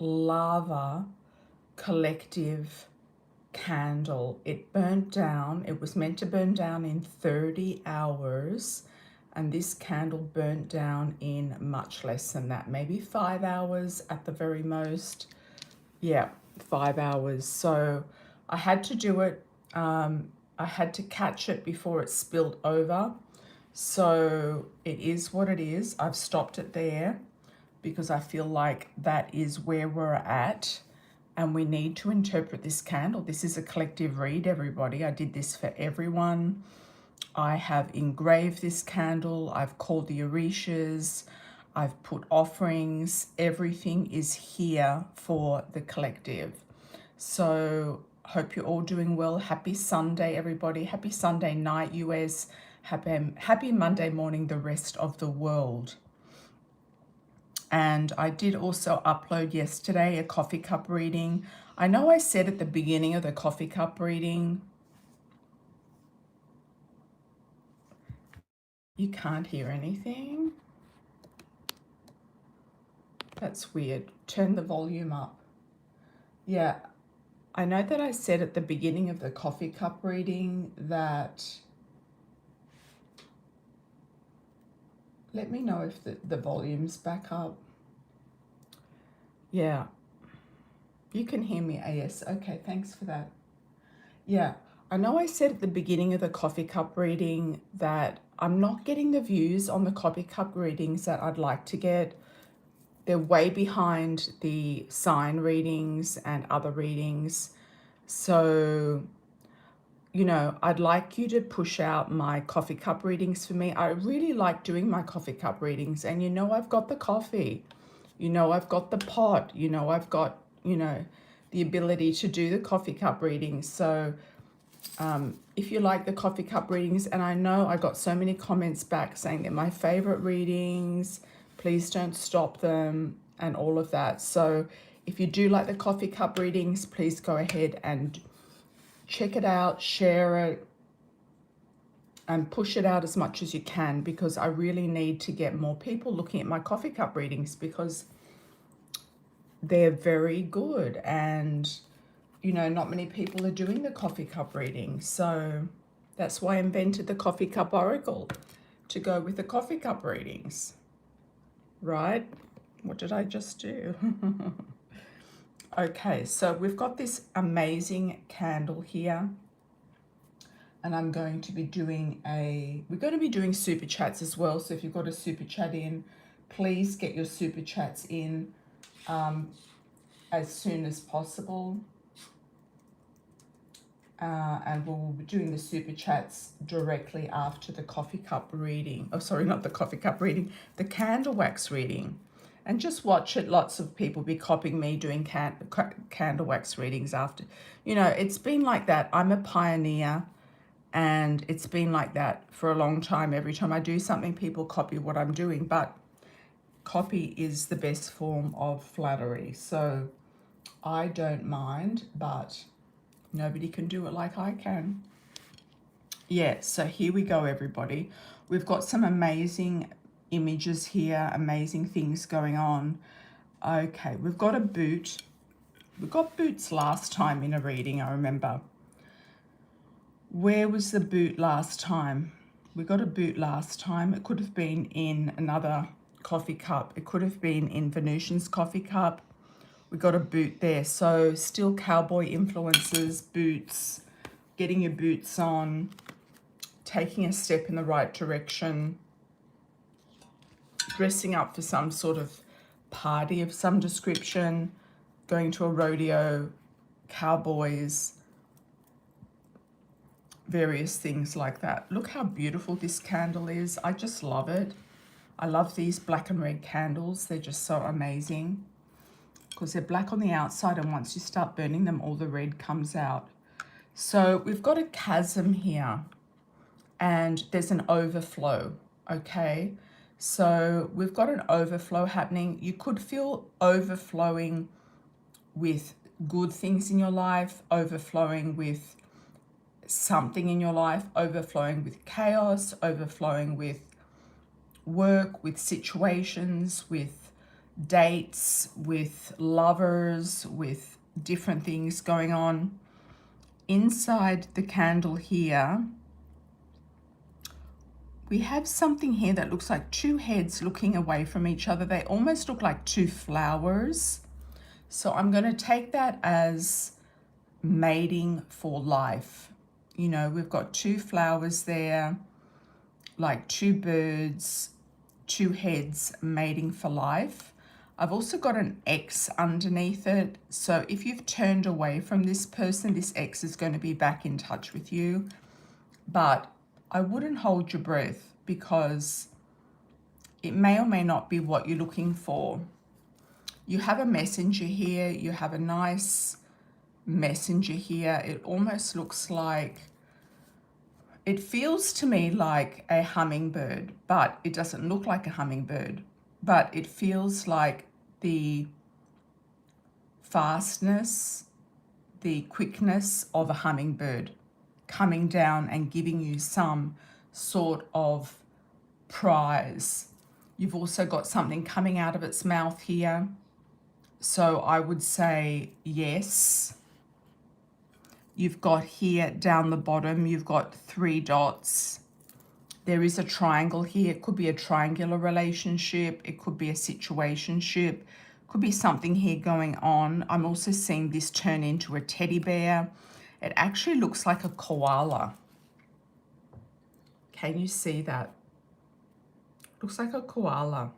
lava collective candle. It burnt down. It was meant to burn down in 30 hours, and this candle burnt down in much less than that, maybe 5 hours at the very most. Yeah, 5 hours. So I had to do it. I had to catch it before it spilled over. So it is what it is. I've stopped it there because I feel like that is where we're at, and we need to interpret this candle. This is a collective read, everybody. I did this for everyone. I have engraved this candle. I've called the Orishas. I've put offerings. Everything is here for the collective. So hope you're all doing well. Happy Sunday, everybody. Happy Sunday night, US. Happy Monday morning, the rest of the world. And I did also upload yesterday a coffee cup reading. I know I said at the beginning of the coffee cup reading, you can't hear anything. That's weird. Turn the volume up. Yeah, I know that I said at the beginning of the coffee cup reading that, let me know if the volume's back up. Yeah, you can hear me, AS. Okay, thanks for that. Yeah, I know I said at the beginning of the coffee cup reading that I'm not getting the views on the coffee cup readings that I'd like to get. They're way behind the sign readings and other readings. So, you know, I'd like you to push out my coffee cup readings for me. I really like doing my coffee cup readings, and you know I've got the coffee. You know I've got the pot. You know I've got, you know, the ability to do the coffee cup readings. So if you like the coffee cup readings, and I know I got so many comments back saying they're my favorite readings, please don't stop them and all of that. So if you do like the coffee cup readings, please go ahead and check it out, share it, and push it out as much as you can, because I really need to get more people looking at my coffee cup readings because they're very good, and you know, not many people are doing the coffee cup reading. So that's why I invented the coffee cup oracle, to go with the coffee cup readings, right? What did I just do? Okay, so we've got this amazing candle here, and I'm going to be doing we're going to be doing super chats as well. So if you've got a super chat in, please get your super chats in as soon as possible. And we'll be doing the super chats directly after the coffee cup reading. Oh, sorry, not the coffee cup reading, the candle wax reading. And just watch it. Lots of people be copying me doing candle wax readings after. You know, it's been like that. I'm a pioneer, and it's been like that for a long time. Every time I do something, people copy what I'm doing. But copy is the best form of flattery. So I don't mind, but nobody can do it like I can. Yeah, so here we go, everybody. We've got some amazing images here, amazing things going on. Okay, we've got a boot. We got boots last time in a reading, I remember. Where was the boot last time? We got a boot last time. It could have been in another coffee cup. It could have been in Venusian's coffee cup. We got a boot there. So still cowboy influences, boots, getting your boots on, taking a step in the right direction, dressing up for some sort of party of some description, going to a rodeo, cowboys, various things like that. Look how beautiful this candle is. I just love it. I love these black and red candles. They're just so amazing because they're black on the outside, and once you start burning them, all the red comes out. So we've got a chasm here, and there's an overflow, okay? So we've got an overflow happening. You could feel overflowing with good things in your life, overflowing with something in your life, overflowing with chaos, overflowing with work, with situations, with dates, with lovers, with different things going on. Inside the candle here, we have something here that looks like two heads looking away from each other. They almost look like two flowers. So I'm going to take that as mating for life. You know, we've got two flowers there, like two birds, two heads mating for life. I've also got an X underneath it. So if you've turned away from this person, this X is going to be back in touch with you. But I wouldn't hold your breath because it may or may not be what you're looking for. You have a messenger here. You have a nice messenger here. It almost looks like, it feels to me like a hummingbird, but it doesn't look like a hummingbird. But it feels like the fastness, the quickness of a hummingbird coming down and giving you some sort of prize. You've also got something coming out of its mouth here. So I would say yes. You've got here down the bottom, you've got 3 dots. There is a triangle here. It could be a triangular relationship. It could be a situationship. Could be something here going on. I'm also seeing this turn into a teddy bear. It actually looks like a koala. Can you see that? Looks like a koala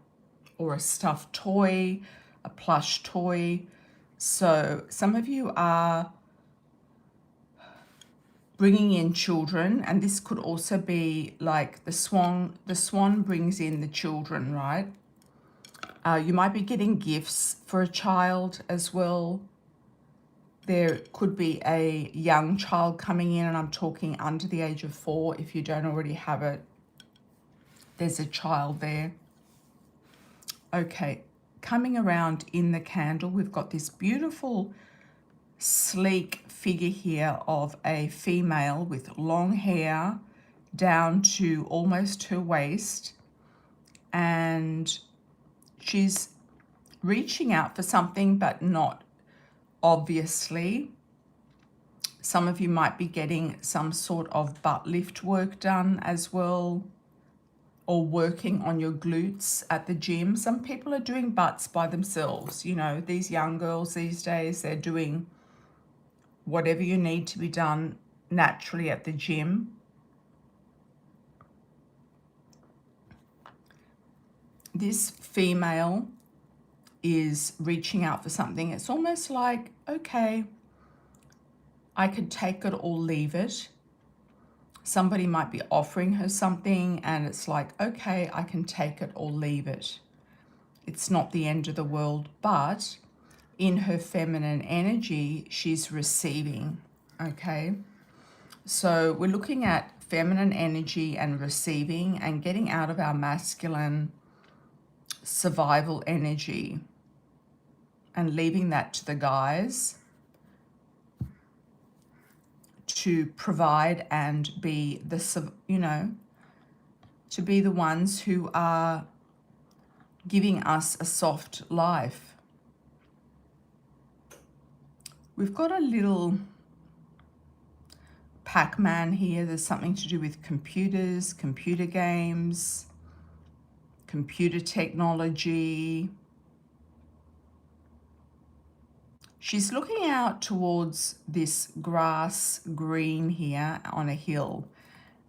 or a stuffed toy, a plush toy. So some of you are bringing in children, and this could also be like the swan. The swan brings in the children, right? You might be getting gifts for a child as well. There could be a young child coming in, and I'm talking under the age of 4 if you don't already have it. There's a child there. Okay, coming around in the candle, we've got this beautiful, sleek figure here of a female with long hair down to almost her waist. And she's reaching out for something, but not obviously. Some of you might be getting some sort of butt lift work done as well, or working on your glutes at the gym. Some people are doing butts by themselves. You know, these young girls these days, they're doing whatever you need to be done naturally at the gym. This female is reaching out for something. It's almost like, okay, I could take it or leave it. Somebody might be offering her something and it's like, okay, I can take it or leave it. It's not the end of the world, but in her feminine energy, she's receiving, okay? So we're looking at feminine energy and receiving and getting out of our masculine survival energy and leaving that to the guys to provide and be the, you know, to be the ones who are giving us a soft life. We've got a little Pac-Man here. There's something to do with computers, computer games, computer technology. She's looking out towards this grass green here on a hill,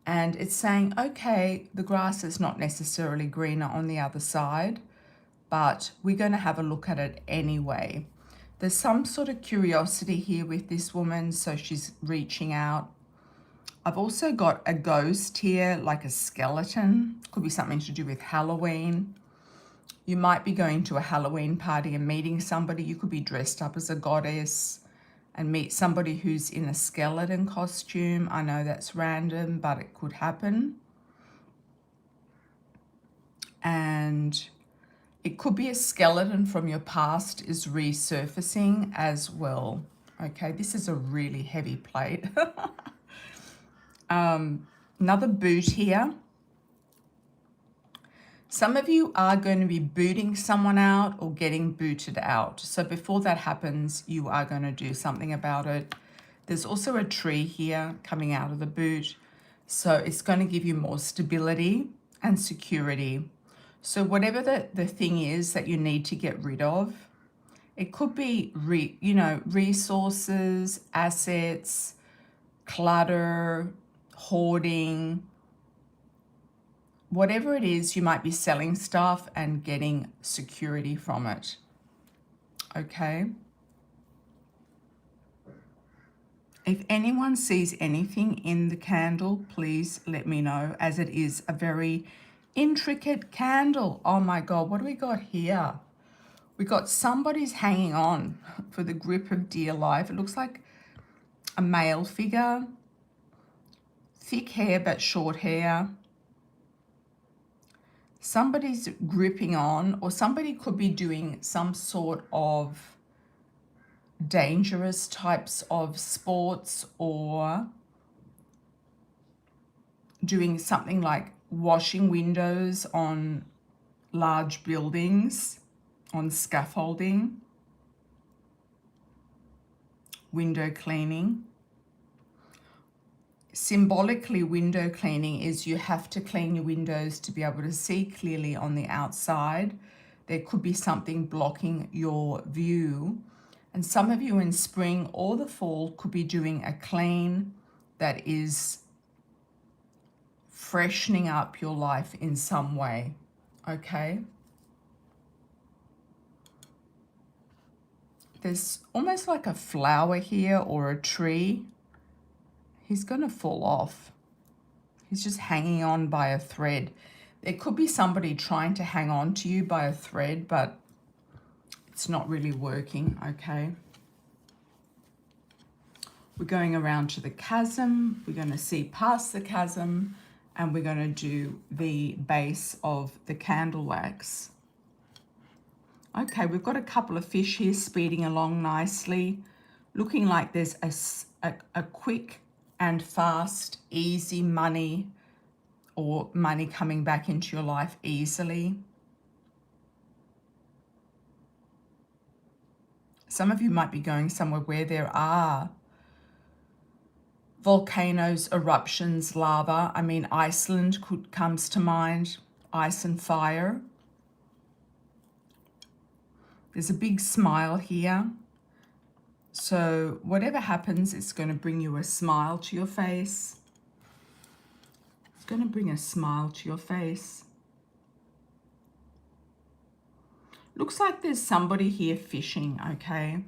and it's saying, okay, the grass is not necessarily greener on the other side, but we're going to have a look at it anyway. There's some sort of curiosity here with this woman, so she's reaching out. I've also got a ghost here, like a skeleton. Could be something to do with Halloween. You might be going to a Halloween party and meeting somebody. You could be dressed up as a goddess and meet somebody who's in a skeleton costume. I know that's random, but it could happen. And it could be a skeleton from your past is resurfacing as well. Okay, this is a really heavy plate. Another boot here. Some of you are going to be booting someone out or getting booted out. So before that happens, you are going to do something about it. There's also a tree here coming out of the boot. So it's going to give you more stability and security. So whatever the thing is that you need to get rid of, it could be, resources, assets, clutter, hoarding, whatever it is, you might be selling stuff and getting security from it. Okay. If anyone sees anything in the candle, please let me know, as it is a very intricate candle. Oh my God, what do we got here? We got somebody's hanging on for the grip of dear life. It looks like a male figure, thick hair but short hair. Somebody's gripping on, or somebody could be doing some sort of dangerous types of sports, or doing something like washing windows on large buildings, on scaffolding, window cleaning. Symbolically, window cleaning is you have to clean your windows to be able to see clearly on the outside. There could be something blocking your view. And some of you in spring or the fall could be doing a clean that is freshening up your life in some way, okay? There's almost like a flower here or a tree. He's going to fall off. He's just hanging on by a thread. There could be somebody trying to hang on to you by a thread, but it's not really working, okay? We're going around to the chasm. We're going to see past the chasm, and we're going to do the base of the candle wax. Okay, we've got a couple of fish here speeding along nicely, looking like there's a quick and fast, easy money, or money coming back into your life easily. Some of you might be going somewhere where there are volcanoes, eruptions, lava. I mean, Iceland comes to mind, ice and fire. There's a big smile here. So whatever happens, it's going to bring you a smile to your face. It's going to bring a smile to your face. Looks like there's somebody here fishing, okay?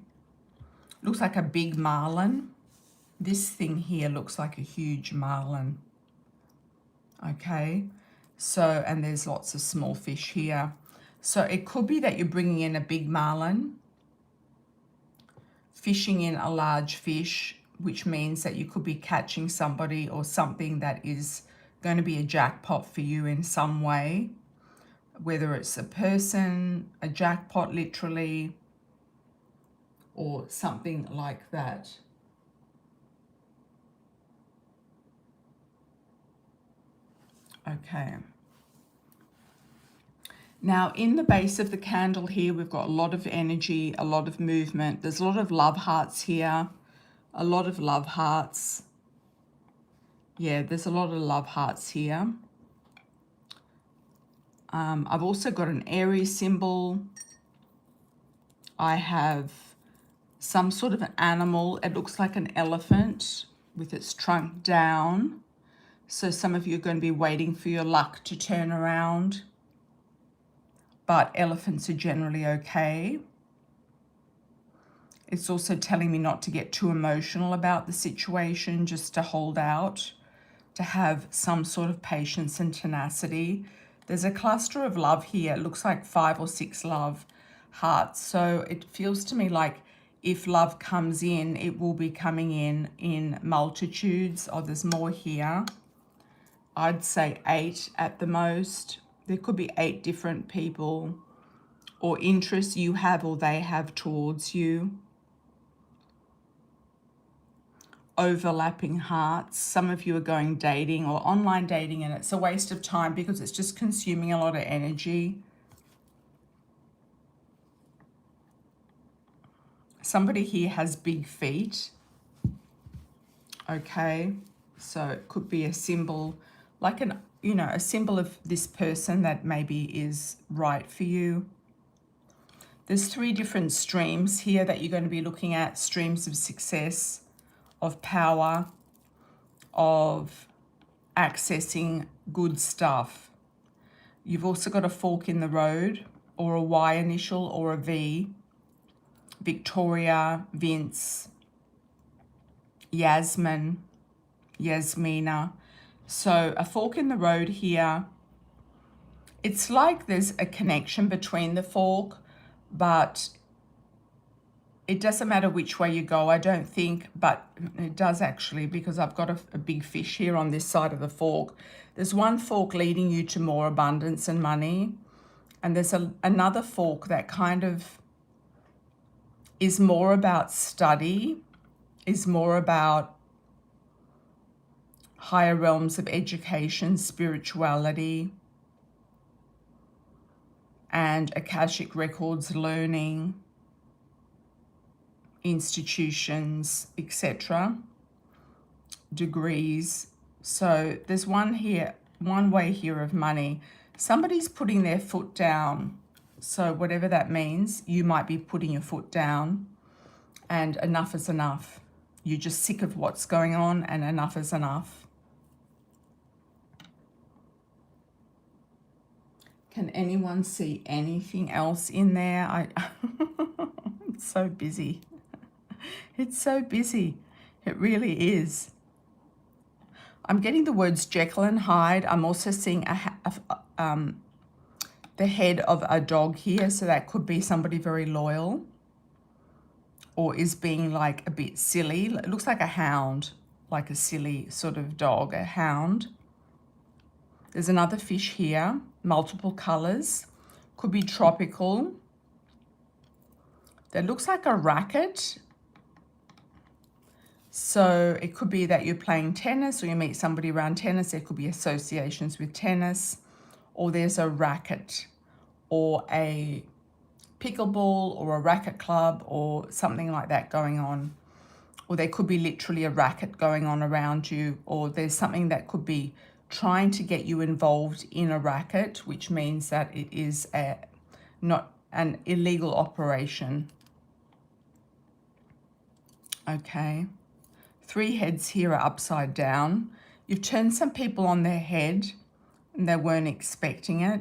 Looks like a big marlin. This thing here looks like a huge marlin, okay? So, and there's lots of small fish here. So it could be that you're bringing in a big marlin, fishing in a large fish, which means that you could be catching somebody or something that is going to be a jackpot for you in some way, whether it's a person, a jackpot literally, or something like that. Okay. Now, in the base of the candle here, we've got a lot of energy, a lot of movement. There's a lot of love hearts here, a lot of love hearts. Yeah, there's a lot of love hearts here. I've also got an Aries symbol. I have some sort of an animal. It looks like an elephant with its trunk down. So some of you are going to be waiting for your luck to turn around. But elephants are generally okay. It's also telling me not to get too emotional about the situation, just to hold out, to have some sort of patience and tenacity. There's a cluster of love here. It looks like 5 or 6 love hearts. So it feels to me like if love comes in, it will be coming in multitudes. Oh, there's more here. I'd say 8 at the most. There could be 8 different people or interests you have or they have towards you. overlapping hearts. Some of you are going dating or online dating, and it's a waste of time because it's just consuming a lot of energy. Somebody here has big feet. Okay, so it could be a symbol, like an, you know, a symbol of this person that maybe is right for you. There's 3 different streams here that you're going to be looking at: streams of success, of power, of accessing good stuff. You've also got a fork in the road, or a Y initial, or a V. Victoria, Vince, Yasmin, Yasmina. So a fork in the road here. It's like there's a connection between the fork, but it doesn't matter which way you go, I don't think, but it does actually, because I've got a big fish here on this side of the fork. There's one fork leading you to more abundance and money, and there's another fork that kind of is more about study, is more about higher realms of education, spirituality, and Akashic records, learning, institutions, etc., degrees. So there's one way here of money. Somebody's putting their foot down. So whatever that means, you might be putting your foot down, and enough is enough. You're just sick of what's going on, and enough is enough. Can anyone see anything else in there? It's so busy. It's so busy. It really is. I'm getting the words Jekyll and Hyde. I'm also seeing the head of a dog here. So that could be somebody very loyal, or is being like a bit silly. It looks like a hound, like a silly sort of dog, a hound. There's another fish here, multiple colors, could be tropical. That looks like a racket. So it could be that you're playing tennis, or you meet somebody around tennis. There could be associations with tennis, or there's a racket, or a pickleball, or a racket club, or something like that going on. Or there could be literally a racket going on around you, or there's something that could be trying to get you involved in a racket, which means that it is not an illegal operation. Okay. 3 heads here are upside down. You've turned some people on their head and they weren't expecting it.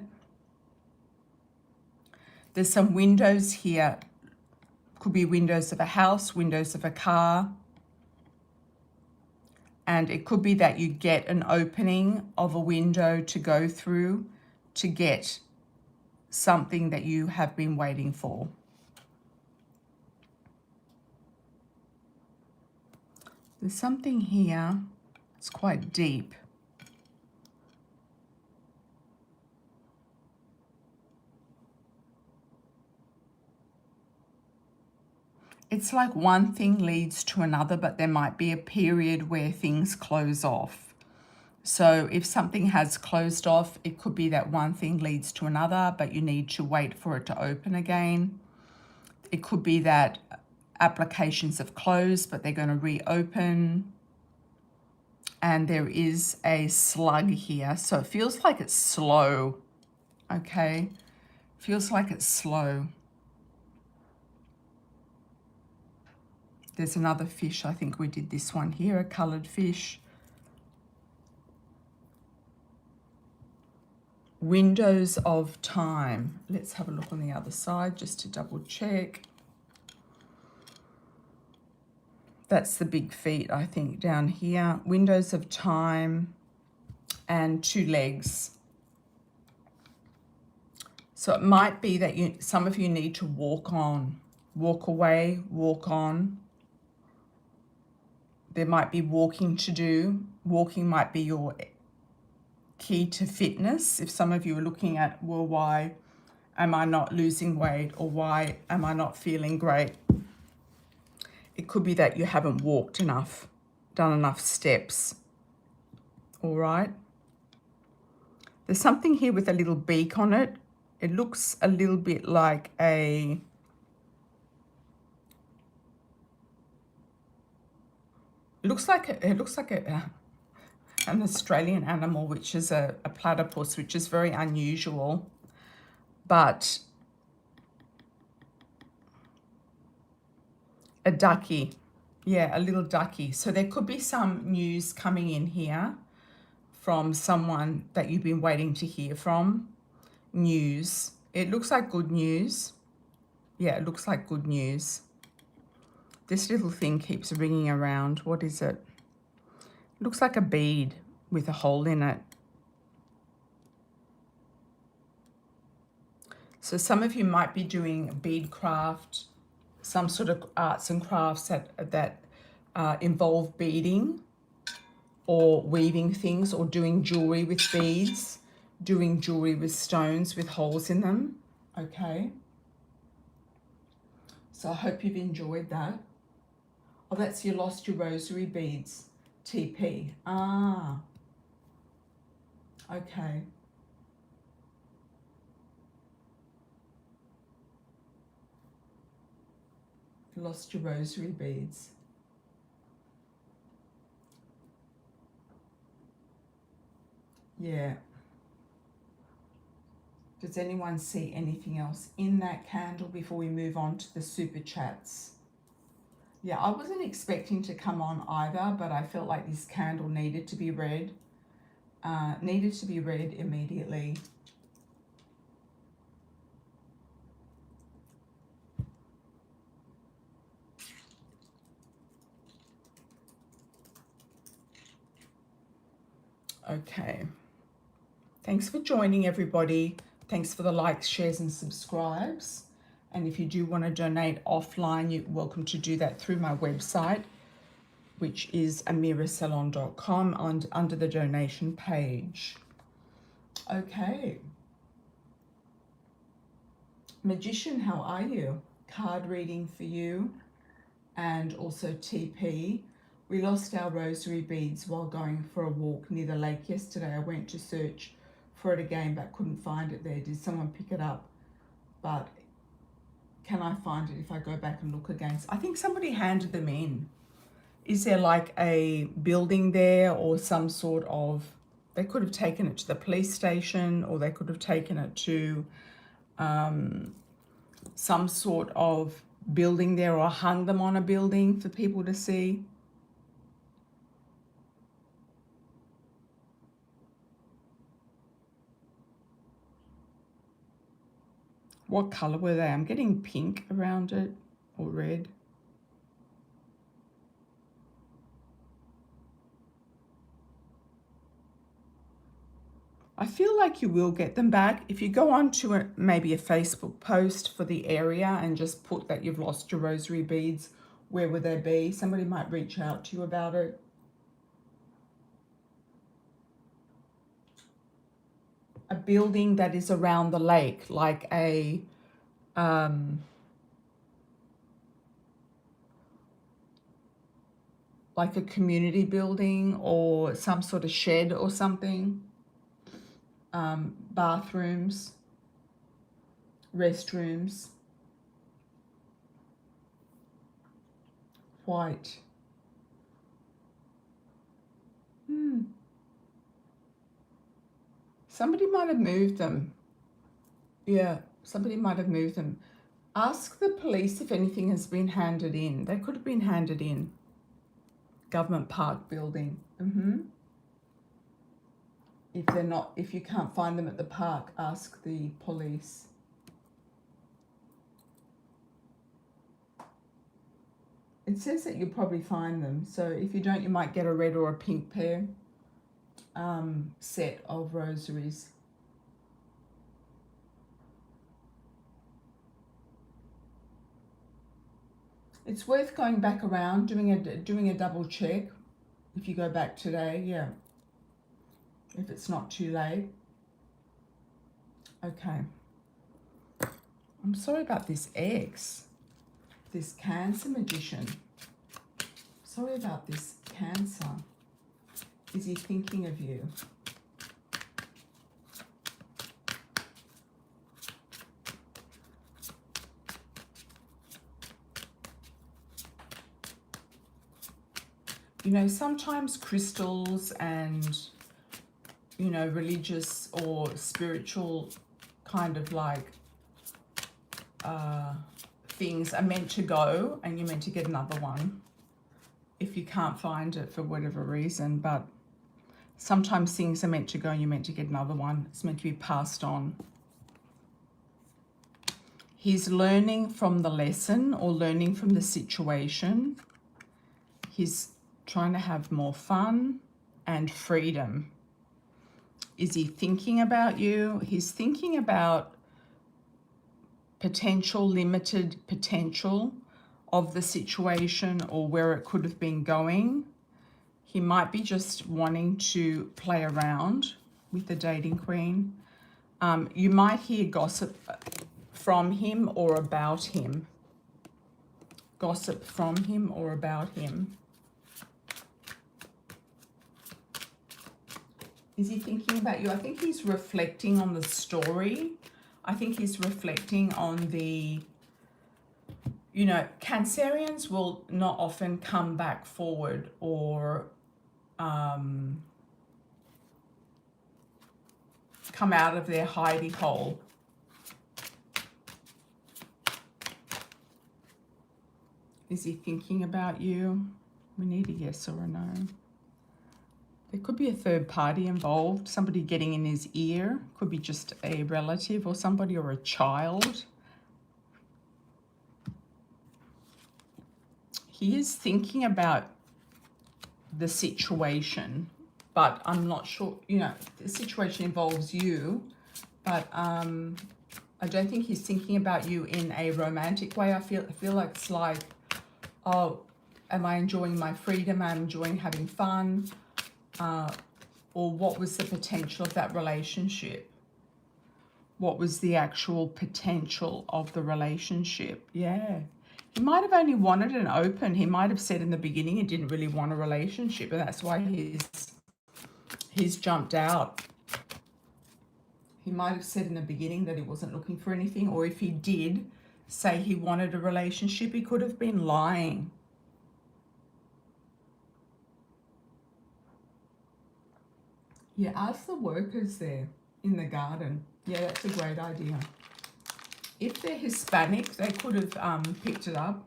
There's some windows here. Could be windows of a house, windows of a car. And it could be that you get an opening of a window to go through to get something that you have been waiting for. There's something here. It's quite deep. It's like one thing leads to another, but there might be a period where things close off. So if something has closed off, it could be that one thing leads to another, but you need to wait for it to open again. It could be that applications have closed, but they're going to reopen. And there is a slug here. So it feels like it's slow. Okay. Feels like it's slow. There's another fish. I think we did this one here, a colored fish. Windows of time. Let's have a look on the other side just to double check. That's the big feet, I think, down here. Windows of time and 2 legs. So it might be that some of you need to walk on, walk away, walk on. There might be walking to do. Walking might be your key to fitness. If some of you are looking at, well, why am I not losing weight, or why am I not feeling great? It could be that you haven't walked enough. done enough steps. All right. There's something here with a little beak on it. It looks a little bit like a... It looks like an Australian animal, which is a platypus, which is very unusual. But a ducky. Yeah, a little ducky. So there could be some news coming in here from someone that you've been waiting to hear from. News. It looks like good news. Yeah, it looks like good news. This little thing keeps ringing around. What is it? It looks like a bead with a hole in it. So some of you might be doing bead craft, some sort of arts and crafts that involve beading or weaving things or doing jewelry with beads, doing jewelry with stones with holes in them. Okay. So I hope you've enjoyed that. Oh, that's you lost your rosary beads, TP. Ah, okay. You lost your rosary beads. Yeah. Does anyone see anything else in that candle before we move on to the super chats? Yeah, I wasn't expecting to come on either, but I felt like this candle needed to be read. Needed to be read immediately. Okay. Thanks for joining, everybody. Thanks for the likes, shares, and subscribes. And if you do want to donate offline, you're welcome to do that through my website, which is amiracelon.com under the donation page. Okay. Magician, how are you? Card reading for you and also TP. We lost our rosary beads while going for a walk near the lake yesterday. I went to search for it again but couldn't find it there. Did someone pick it up? But can I find it if I go back and look again? I think somebody handed them in. Is there like a building there or some sort of... They could have taken it to the police station, or they could have taken it to some sort of building there, or hung them on a building for people to see. What color were they? I'm getting pink around it, or red. I feel like you will get them back. If you go on to maybe a Facebook post for the area and just put that you've lost your rosary beads, where would they be? Somebody might reach out to you about it. A building that is around the lake, like a community building or some sort of shed or something. Bathrooms, restrooms. White. Somebody might have moved them. Yeah, somebody might have moved them. Ask the police if anything has been handed in. They could have been handed in. Government Park building. If they're not, if you can't find them at the park, ask the police. It says that you'll probably find them. So if you don't, you might get a red or a pink pair set of rosaries. It's worth going back around, doing a double check. If you go back today, yeah. If it's not too late. Okay. I'm sorry about this X. This Cancer Magician. Sorry about this Cancer? Is he thinking of you? You know, sometimes crystals and, you know, religious or spiritual kind of like things are meant to go and you're meant to get another one if you can't find it for whatever reason. But sometimes things are meant to go and you're meant to get another one. It's meant to be passed on. He's learning from the lesson or learning from the situation. He's trying to have more fun and freedom. Is he thinking about you? He's thinking about potential, limited potential of the situation or where it could have been going. He might be just wanting to play around with the dating queen. You might hear gossip from him or about him. Gossip from him or about him. Is he thinking about you? I think he's reflecting on the story. I think he's reflecting on the, you know, Cancerians will not often come back forward or come out of their hidey hole. Is he thinking about you? We need a yes or a no. There could be a third party involved, somebody getting in his ear. Could be just a relative or somebody or a child. He is thinking about the situation, but I'm not sure, you know, the situation involves you, but I don't think he's thinking about you in a romantic way. I feel like it's like, oh, am I enjoying my freedom? Am I enjoying having fun? Or what was the potential of that relationship? What was the actual potential of the relationship? Yeah. He might have only wanted an open. He might have said in the beginning he didn't really want a relationship, and that's why he's jumped out. He might have said in the beginning that he wasn't looking for anything, or if he did say he wanted a relationship, he could have been lying. Yeah, ask the workers there in the garden. Yeah, that's a great idea. If they're Hispanic, they could have picked it up.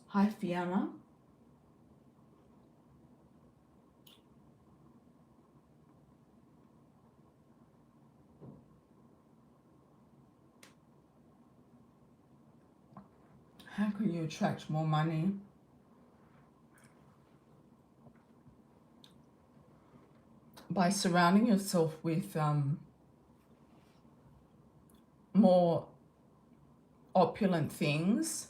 Hi, Fiona. How can you attract more money? By surrounding yourself with more opulent things,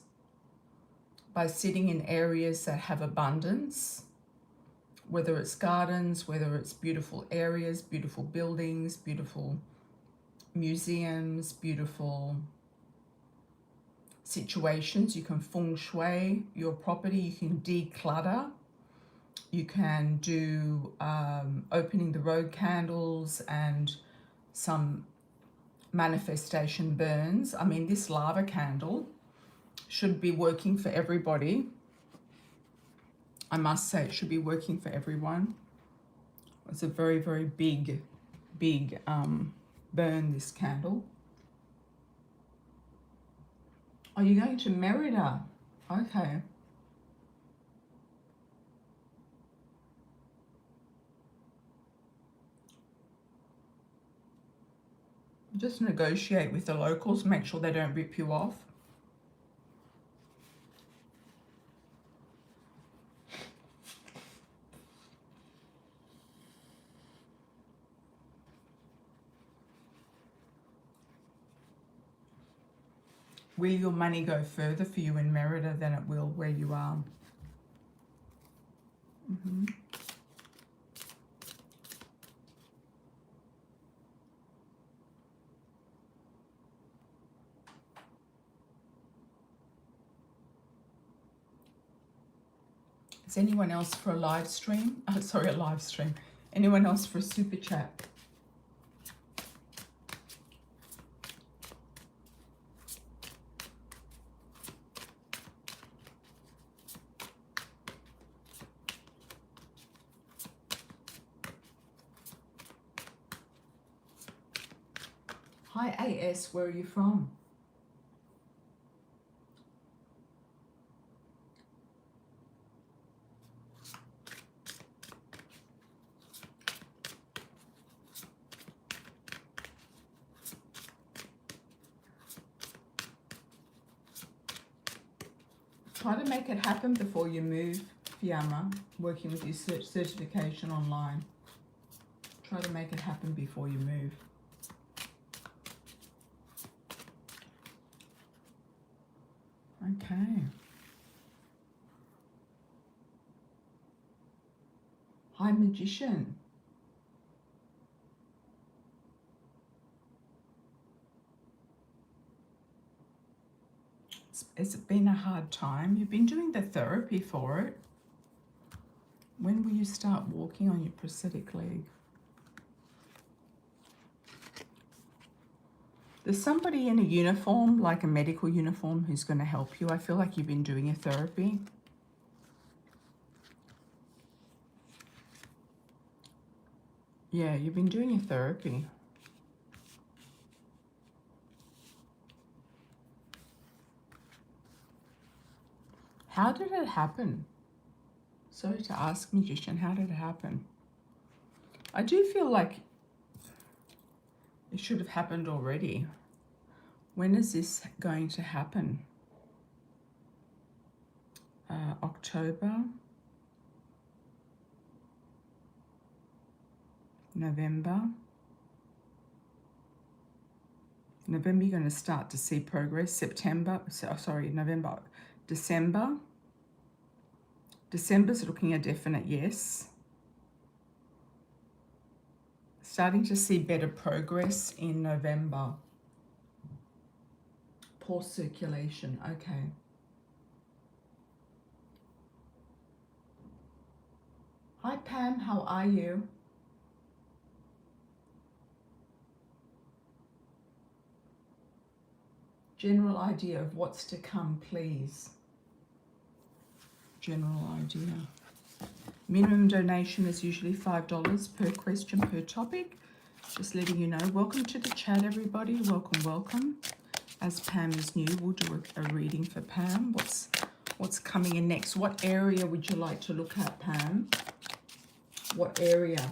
by sitting in areas that have abundance, whether it's gardens, whether it's beautiful areas, beautiful buildings, beautiful museums, beautiful situations. You can feng shui your property, you can declutter, you can do opening the road candles and some manifestation burns. I mean, this lava candle should be working for everybody. I must say it should be working for everyone. It's a very, very big burn, this candle. Are you going to Merida? Okay. Just negotiate with the locals, make sure they don't rip you off. Will your money go further for you in Merida than it will where you are? Is anyone else for a live stream? Oh, sorry, a live stream. Anyone else for a super chat? Hi AS, where are you from? Try to make it happen before you move, Fiamma, working with your certification online. Try to make it happen before you move. Okay. Hi, Magician. It's been a hard time. You've been doing the therapy for it. When will you start walking on your prosthetic leg? There's somebody in a uniform, like a medical uniform, who's going to help you. I feel like you've been doing your therapy. Yeah, you've been doing your therapy. How did it happen? Sorry to ask, Magician, how did it happen? I do feel like it should have happened already. When is this going to happen? October, November. November, you're going to start to see progress. September, November, December. December's looking a definite yes. Starting to see better progress in November. Poor circulation, okay. Hi Pam, how are you? General idea of what's to come, please. General idea. Minimum donation is usually $5 per question per topic. Just letting you know. Welcome to the chat, everybody. Welcome, welcome. As Pam is new, we'll do a reading for Pam. What's coming in next? What area would you like to look at, Pam? What area?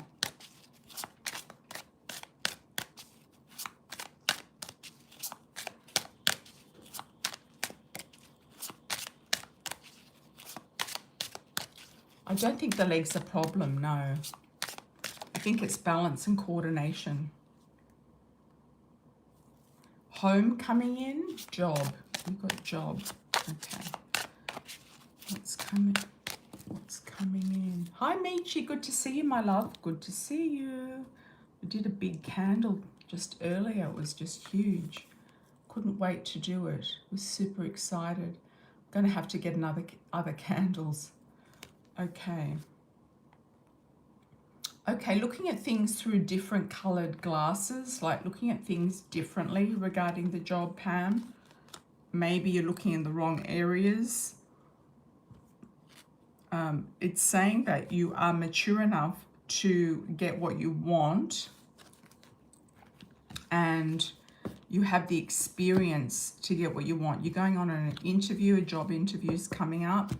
I don't think the leg's a problem, no. I think it's balance and coordination. Home coming in, job. We've got job. Okay. What's coming in? Hi Michi, good to see you, my love. Good to see you. We did a big candle just earlier. It was just huge. Couldn't wait to do it. Was super excited. Gonna have to get other candles. Okay. Okay, looking at things through different colored glasses, like looking at things differently regarding the job, Pam. Maybe you're looking in the wrong areas. It's saying that you are mature enough to get what you want and you have the experience to get what you want. You're going on an interview, a job interview is coming up.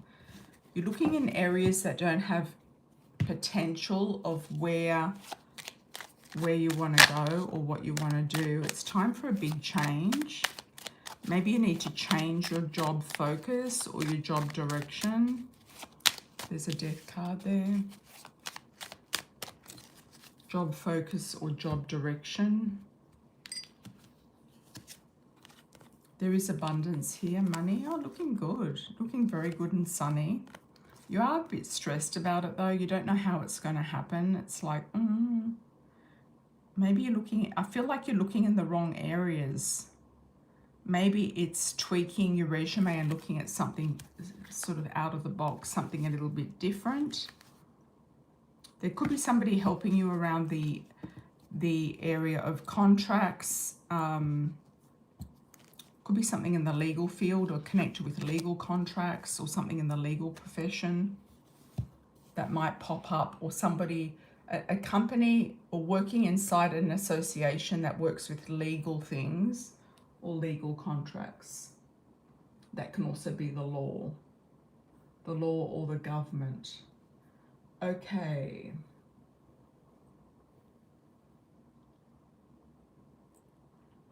You're looking in areas that don't have potential of where you want to go or what you want to do. It's time for a big change. Maybe you need to change your job focus or your job direction. There's a death card there. Job focus or job direction. There is abundance here. Money, oh, looking good. Looking very good and sunny. You are a bit stressed about it though. You don't know how it's going to happen. It's like, maybe you're looking, I feel like you're looking in the wrong areas. Maybe it's tweaking your resume and looking at something sort of out of the box, something a little bit different. There could be somebody helping you around the area of contracts. Could be something in the legal field or connected with legal contracts or something in the legal profession that might pop up, or somebody, a company, or working inside an association that works with legal things or legal contracts. That can also be the law or the government. Okay.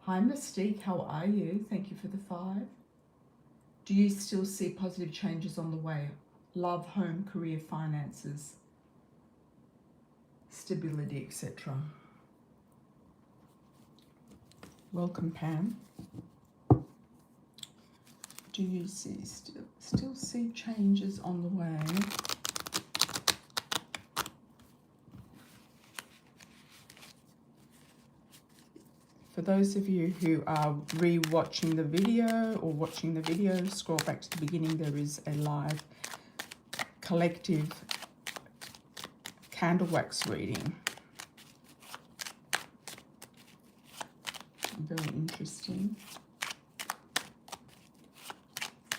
Hi Mystique, how are you? Thank you for the 5. Do you still see positive changes on the way? Love, home, career, finances, stability, etc. Welcome, Pam. Do you see still see changes on the way? For those of you who are re-watching the video or watching the video, scroll back to the beginning. There is a live collective candle wax reading. Very interesting.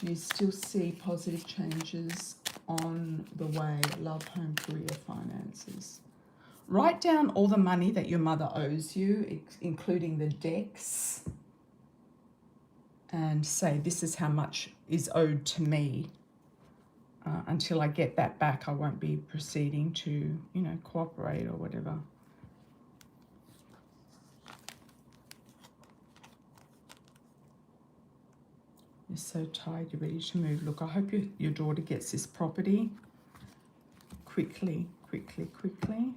Do you still see positive changes on the way? Love, home, career, finances. Write down all the money that your mother owes you, including the decks, and say, this is how much is owed to me. Until I get that back, I won't be proceeding to, you know, cooperate or whatever. You're so tired, you're ready to move. Look, I hope your daughter gets this property quickly, quickly, quickly.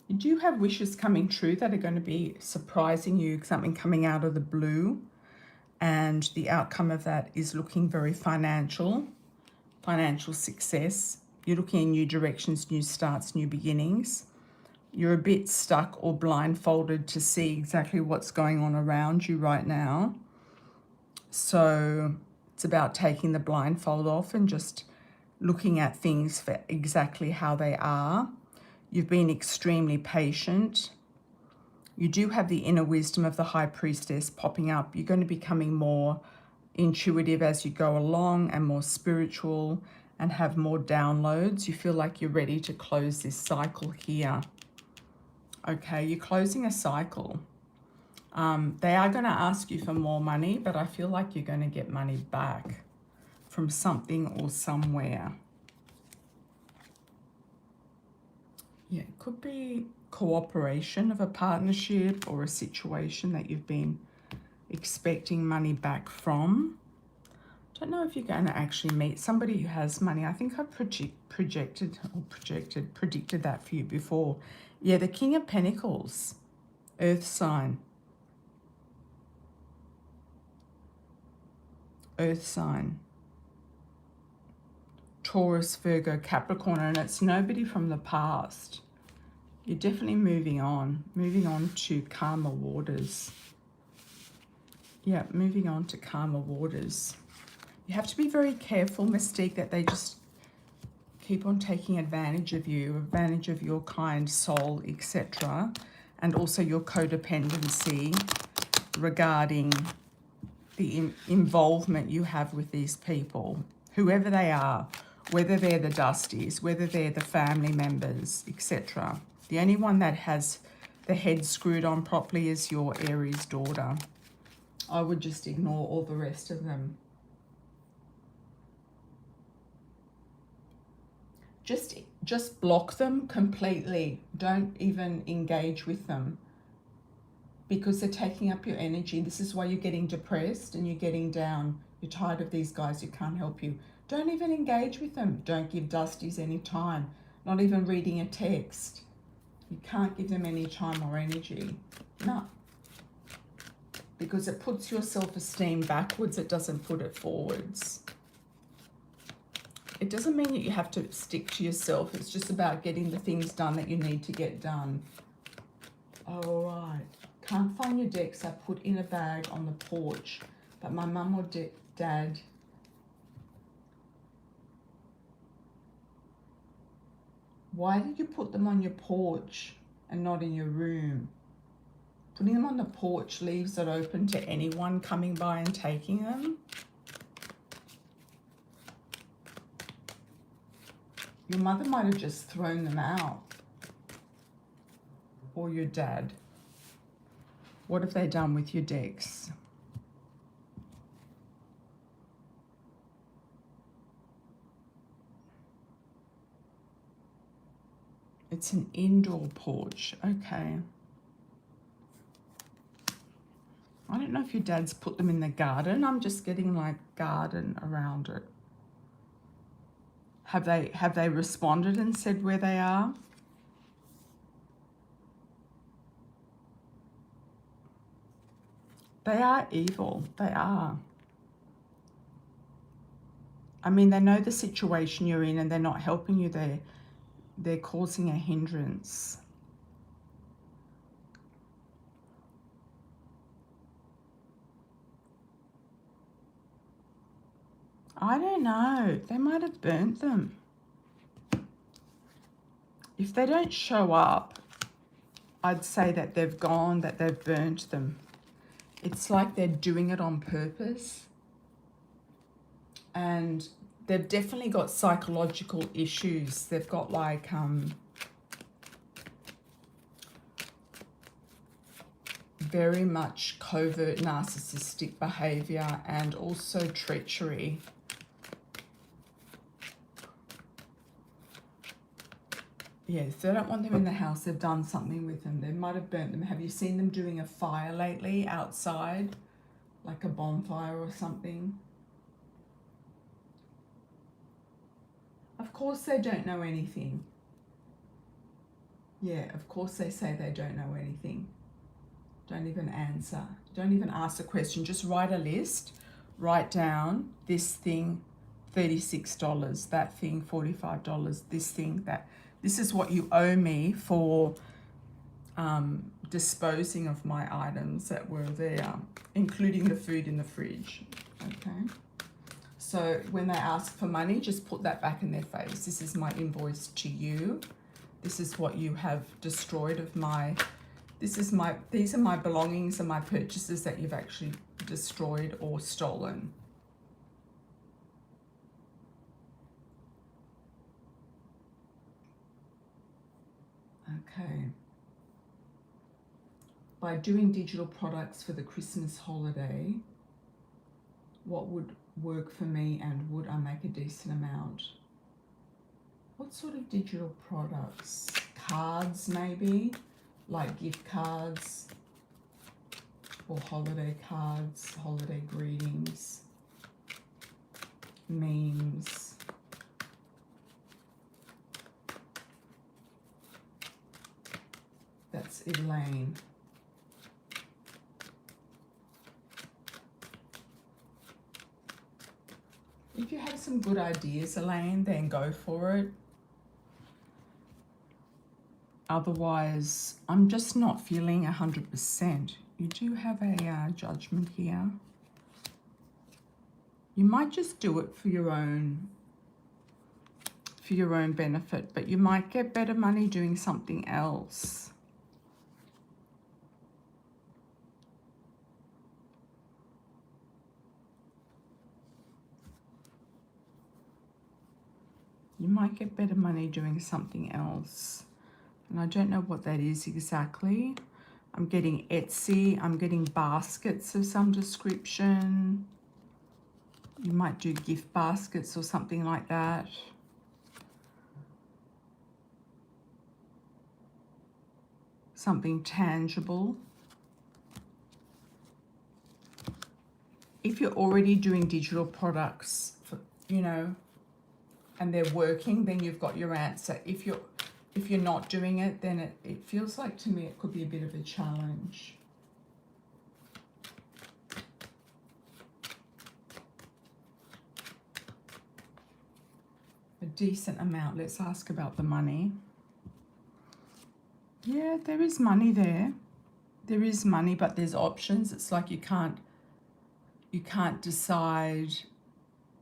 You do have wishes coming true that are going to be surprising you, something coming out of the blue. And the outcome of that is looking very financial success. You're looking in new directions, new starts, new beginnings. You're a bit stuck or blindfolded to see exactly what's going on around you right now. So it's about taking the blindfold off and just looking at things for exactly how they are. You've been extremely patient. You do have the inner wisdom of the High Priestess popping up. You're going to be becoming more intuitive as you go along and more spiritual and have more downloads. You feel like you're ready to close this cycle here. Okay, you're closing a cycle. They are going to ask you for more money, but I feel like you're going to get money back from something or somewhere. Yeah, it could be cooperation of a partnership or a situation that you've been expecting money back from. Don't know if you're going to actually meet somebody who has money. I think I predicted that for you before. Yeah, the King of Pentacles, Earth sign. Earth sign. Taurus, Virgo, Capricorn, and it's nobody from the past. You're definitely moving on to calmer waters. Yeah, moving on to calmer waters. You have to be very careful, Mystique, that they just keep on taking advantage of you, advantage of your kind soul, etc. And also your codependency regarding the involvement you have with these people, whoever they are, whether they're the Dusties, whether they're the family members, etc. The only one that has the head screwed on properly is your Aries daughter. I would just ignore all the rest of them. Just block them completely. Don't even engage with them because they're taking up your energy. This is why you're getting depressed and you're getting down. You're tired of these guys who can't help you. Don't even engage with them. Don't give Dusties any time. Not even reading a text. You can't give them any time or energy. No. because it puts your self-esteem backwards. It doesn't put it forwards. It doesn't mean that you have to stick to yourself. It's just about getting the things done that you need to get done. All right. Can't find your decks. I put in a bag on the porch, but my mum or dad... Why did you put them on your porch and not in your room? Putting them on the porch leaves it open to anyone coming by and taking them. Your mother might have just thrown them out. Or your dad. What have they done with your decks? It's an indoor porch. Okay. I don't know if your dad's put them in the garden. I'm just getting like garden around it. Have they responded and said where they are? They are evil. They are. I mean, they know the situation you're in and they're not helping you. They're causing a hindrance. I don't know. They might have burnt them. If they don't show up, I'd say that they've gone, that they've burnt them. It's like they're doing it on purpose. And they've definitely got psychological issues. They've got like very much covert narcissistic behavior and also treachery. Yeah, if they don't want them in the house, they've done something with them. They might have burnt them. Have you seen them doing a fire lately outside? Like a bonfire or something? Of course they don't know anything. Yeah, of course they say they don't know anything. Don't even answer. Don't even ask a question. Just write a list. Write down this thing, $36. That thing, $45. This thing, that. This is what you owe me for disposing of my items that were there, including the food in the fridge. Okay. So when they ask for money, just put that back in their face. This is my invoice to you. This is what you have destroyed of my, these are my belongings and my purchases that you've actually destroyed or stolen. Okay. By doing digital products for the Christmas holiday, what would work for me and would I make a decent amount? What sort of digital products? Cards maybe, like gift cards or holiday cards, holiday greetings, memes. That's Elaine. If you have some good ideas, Elaine, then go for it. Otherwise, I'm just not feeling 100%. You do have a judgment here. You might just do it for your own benefit, but you might get better money doing something else. You might get better money doing something else. And I don't know what that is exactly. I'm getting Etsy. I'm getting baskets of some description. You might do gift baskets or something like that. Something tangible. If you're already doing digital products, you know, and they're working, then you've got your answer. If you're not doing it, then it feels like to me it could be a bit of a challenge. decent amount. Let's ask about the money. Yeah, there is money there. There is money, but there's options. It's like you can't decide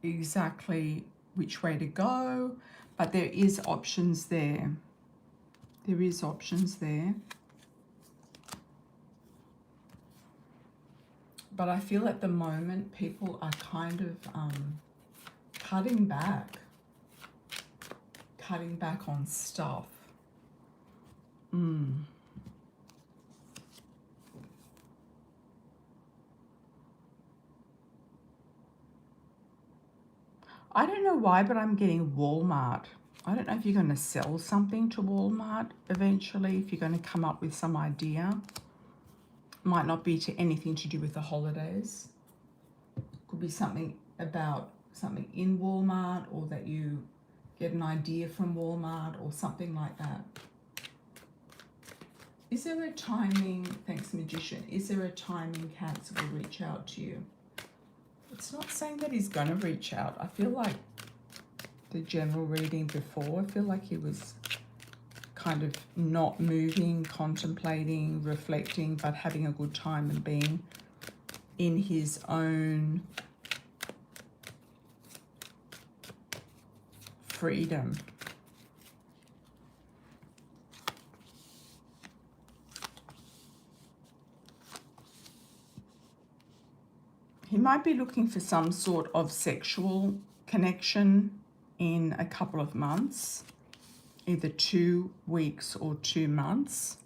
exactly which way to go, but there is options there. There is options there. But I feel at the moment people are kind of cutting back on stuff. I don't know why, but I'm getting Walmart. I don't know if you're going to sell something to Walmart eventually, if you're going to come up with some idea. Might not be to anything to do with the holidays. Could be something about something in Walmart, or that you get an idea from Walmart or something like that. Is there a timing, thanks Magician, is there a timing Cancer will reach out to you? It's not saying that he's going to reach out. I feel like the general reading before, I feel like he was kind of not moving, contemplating, reflecting, but having a good time and being in his own freedom. He might be looking for some sort of sexual connection in a couple of months, either 2 weeks or 2 months.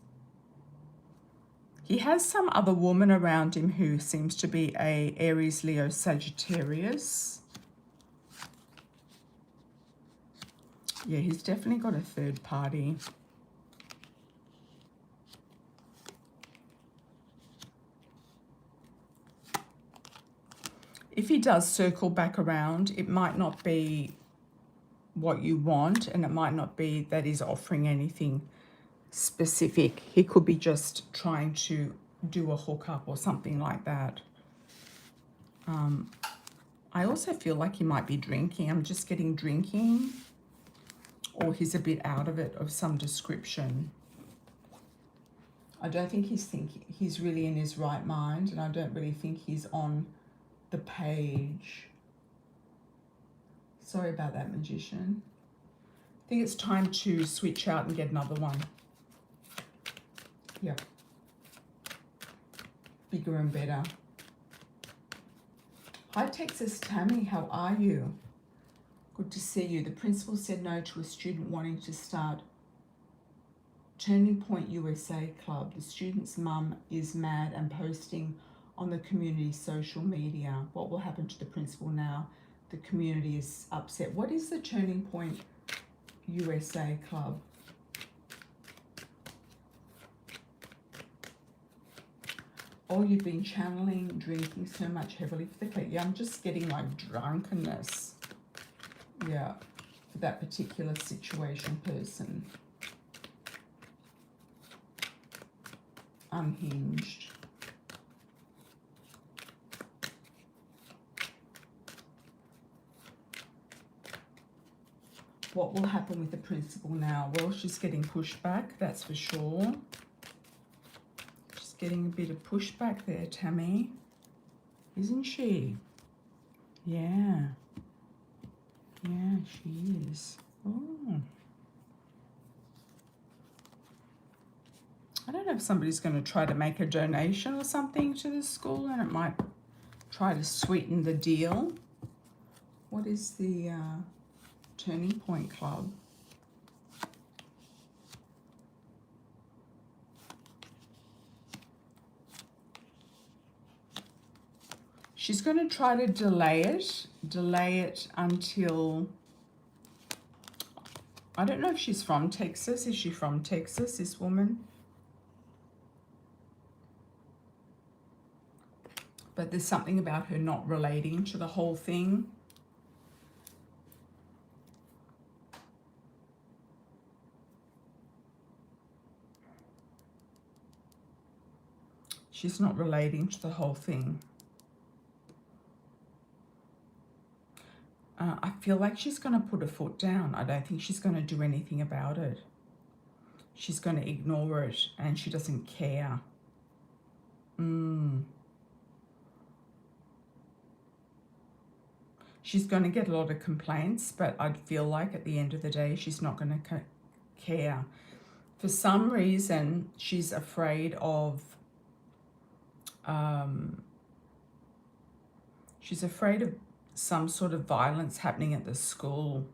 He has some other woman around him who seems to be a Aries, Leo, Sagittarius. Yeah, he's definitely got a third party. If he does circle back around, it might not be what you want, and it might not be that he's offering anything specific. He could be just trying to do a hookup or something like that. I also feel like he might be drinking. I'm just getting drinking, or he's a bit out of it of some description. I don't think he's really in his right mind, and I don't really think he's on the page. Sorry about that, Magician. I think it's time to switch out and get another one. Yep. Bigger and better. Hi, Texas Tammy, how are you? Good to see you. The principal said no to a student wanting to start Turning Point USA Club. The student's mum is mad and posting on the community social media. What will happen to the principal now? The community is upset. What is the Turning Point USA Club? Oh, you've been channeling, drinking so much heavily for the click. Yeah, I'm just getting like drunkenness. Yeah, for that particular situation, person. Unhinged. What will happen with the principal now? Well, she's getting pushed back, that's for sure. She's getting a bit of pushback there, Tammy. Isn't she? Yeah. Yeah, she is. Oh. I don't know if somebody's going to try to make a donation or something to the school, and it might try to sweeten the deal. What is the Turning Point Club? She's going to try to delay it until, I don't know if she's from Texas. Is she from Texas, this woman? But there's something about her not relating to the whole thing. She's not relating to the whole thing. I feel like she's going to put her foot down. I don't think she's going to do anything about it. She's going to ignore it, and she doesn't care. She's going to get a lot of complaints, but I feel like at the end of the day, she's not going to care. For some reason, she's afraid of, some sort of violence happening at the school.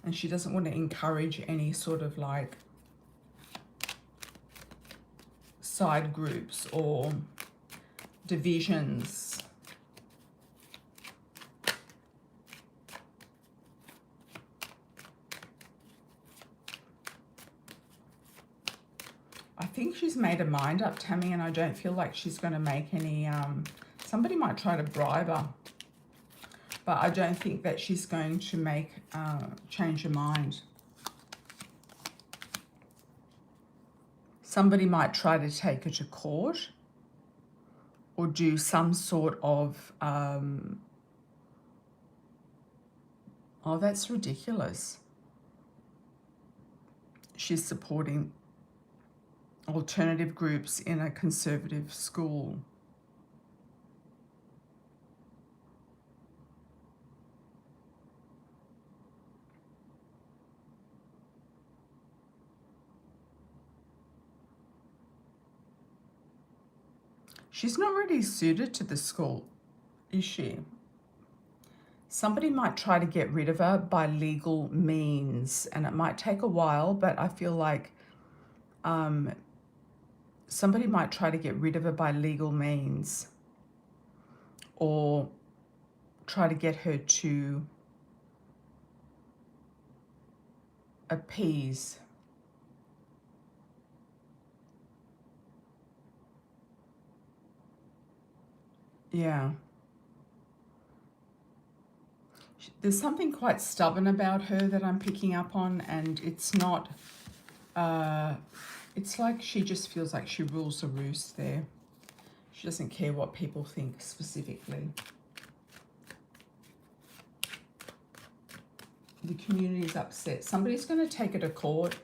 And she doesn't want to encourage any sort of like side groups or divisions. I think she's made her mind up, Tammy, and I don't feel like she's going to make any, somebody might try to bribe her, but I don't think that she's going to make, change her mind. Somebody might try to take her to court or do some sort of, oh, that's ridiculous. She's supporting alternative groups in a conservative school. She's not really suited to the school, is she? Somebody might try to get rid of her by legal means, and it might take a while, but I feel like somebody might try to get rid of her by legal means, or try to get her to appease. Yeah. There's something quite stubborn about her that I'm picking up on, and it's not, it's like she just feels like she rules the roost there. She doesn't care what people think specifically. The community is upset. Somebody's going to take her to court,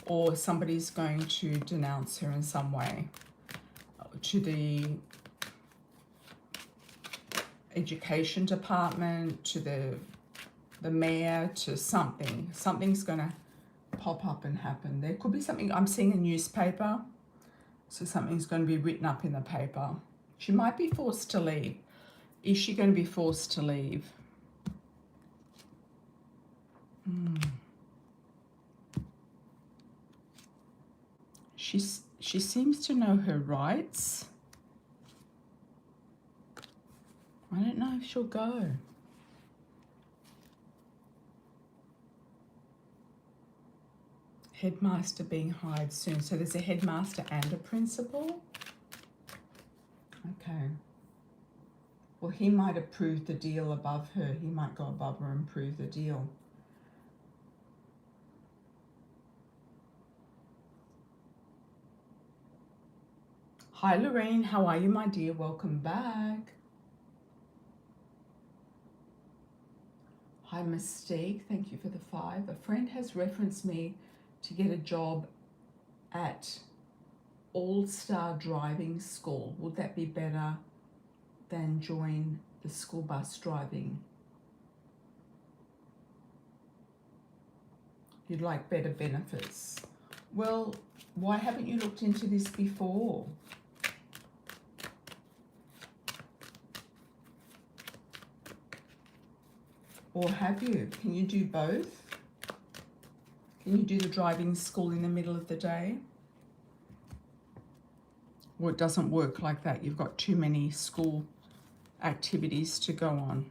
or somebody's going to denounce her in some way to the education department, to the mayor, to something. Something's going to pop up and happen. There could be something. I'm seeing a newspaper, so something's going to be written up in the paper. She might be forced to leave. Is she going to be forced to leave? She seems to know her rights. I don't know if she'll go. Headmaster being hired soon. So there's a headmaster and a principal. Okay. Well, he might approve the deal above her. He might go above her and approve the deal. Hi, Lorraine. How are you, my dear? Welcome back. Hi, Mystique. Thank you for the 5. A friend has referenced me to get a job at All-Star Driving School. Would that be better than join the school bus driving? You'd like better benefits. Well, why haven't you looked into this before? Or have you? Can you do both? Can you do the driving school in the middle of the day? Or it doesn't work like that. You've got too many school activities to go on.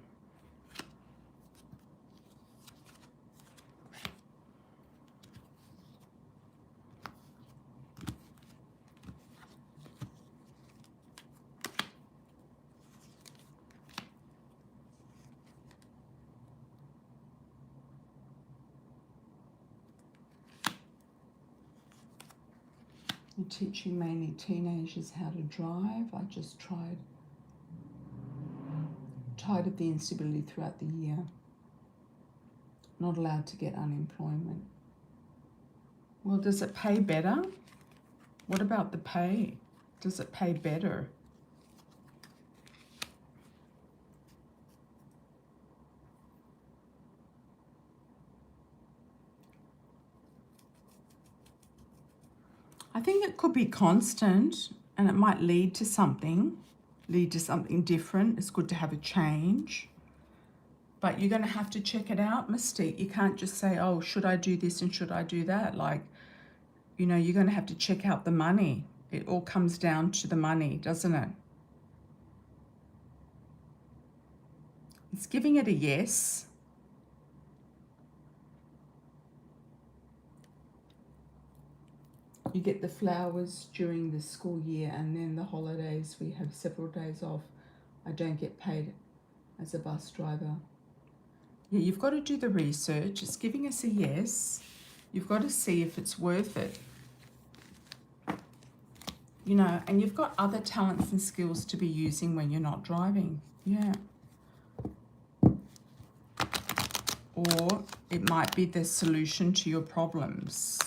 You're teaching mainly teenagers how to drive. I just tried tired of the instability throughout the year. Not allowed to get unemployment. Well, does it pay better? What about the pay? Does it pay better? I think it could be constant and it might lead to something different. It's good to have a change. But you're going to have to check it out, Mystique. You can't just say, oh, should I do this and should I do that? Like, you know, you're going to have to check out the money. It all comes down to the money, doesn't it? It's giving it a yes. You get the flowers during the school year, and then the holidays, we have several days off. I don't get paid as a bus driver. Yeah, you've got to do the research. It's giving us a yes. You've got to see if it's worth it. You know, and you've got other talents and skills to be using when you're not driving. Yeah. Or it might be the solution to your problems.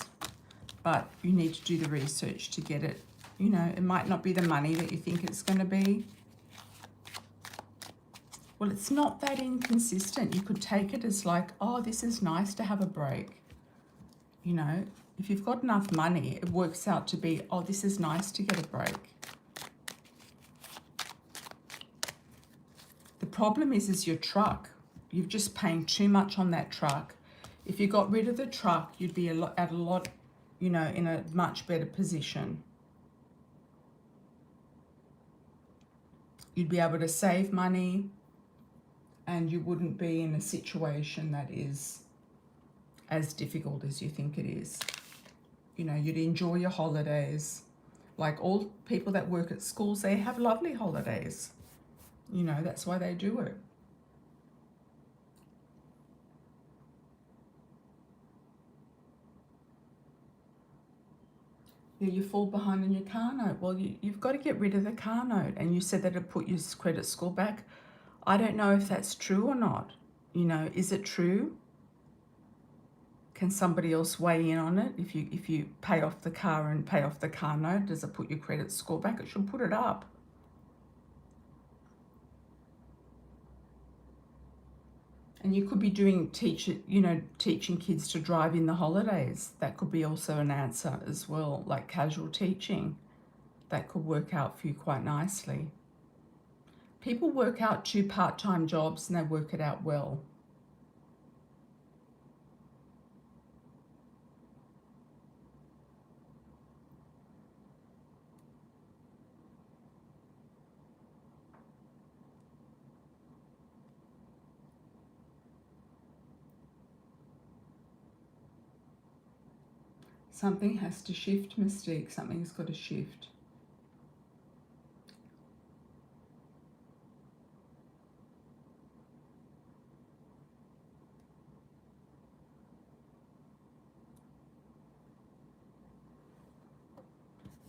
But you need to do the research to get it. You know, it might not be the money that you think it's going to be. Well, it's not that inconsistent. You could take it as like, oh, this is nice to have a break. You know, if you've got enough money, it works out to be, oh, this is nice to get a break. The problem is your truck. You're just paying too much on that truck. If you got rid of the truck, you'd be you know, in a much better position. You'd be able to save money and you wouldn't be in a situation that is as difficult as you think it is. You know, you'd enjoy your holidays. Like all people that work at schools, they have lovely holidays. You know, that's why they do it. Yeah, you fall behind on your car note. Well, you've got to get rid of the car note. And you said that it put your credit score back. I don't know if that's true or not. You know, is it true? Can somebody else weigh in on it? If you pay off the car and pay off the car note, does it put your credit score back? It should put it up. And you could be doing teaching kids to drive in the holidays. That could be also an answer as well, like casual teaching. That could work out for you quite nicely. People work out 2 part-time jobs and they work it out well. Something has to shift, Mystique. Something's got to shift.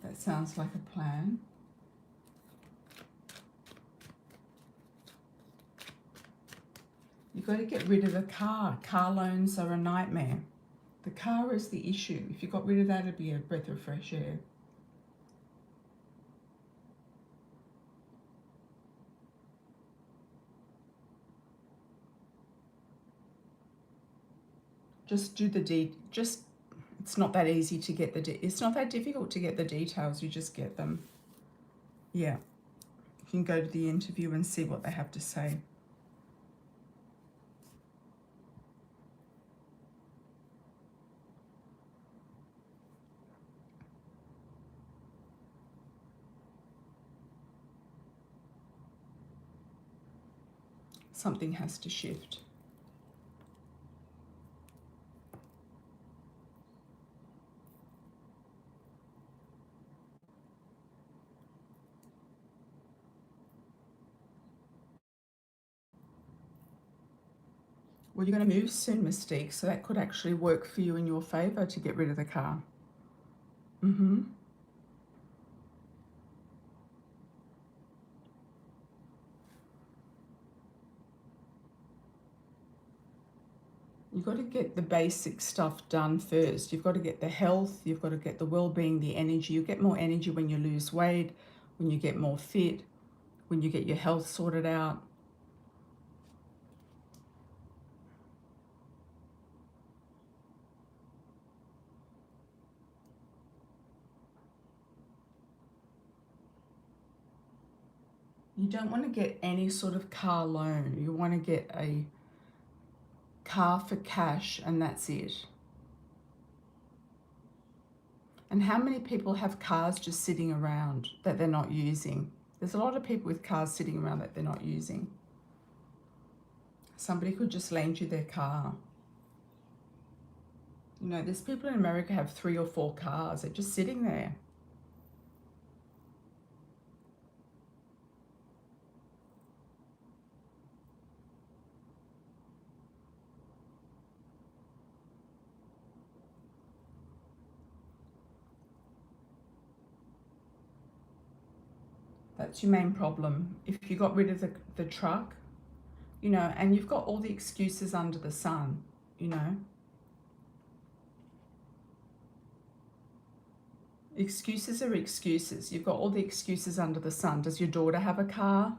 That sounds like a plan. You've got to get rid of the car. Car loans are a nightmare. The car is the issue. If you got rid of that, it'd be a breath of fresh air. Just do the it's not that easy to get it's not that difficult to get the details. You just get them. Yeah. You can go to the interview and see what they have to say. Something has to shift. Well, you're going to move soon, Mystique, so that could actually work for you in your favour to get rid of the car. You've got to get the basic stuff done first. You've got to get the health, you've got to get the well-being, the energy. You get more energy when you lose weight, when you get more fit, when you get your health sorted out. You don't want to get any sort of car loan. You want to get a car for cash and that's it. And how many people have cars just sitting around that they're not using? There's a lot of people with cars sitting around that they're not using. Somebody could just lend you their car. You know, there's people in America have 3 or 4 cars. They're just sitting there. That's your main problem. If you got rid of the truck, you know, and you've got all the excuses under the sun, you know. Excuses are excuses. You've got all the excuses under the sun. Does your daughter have a car?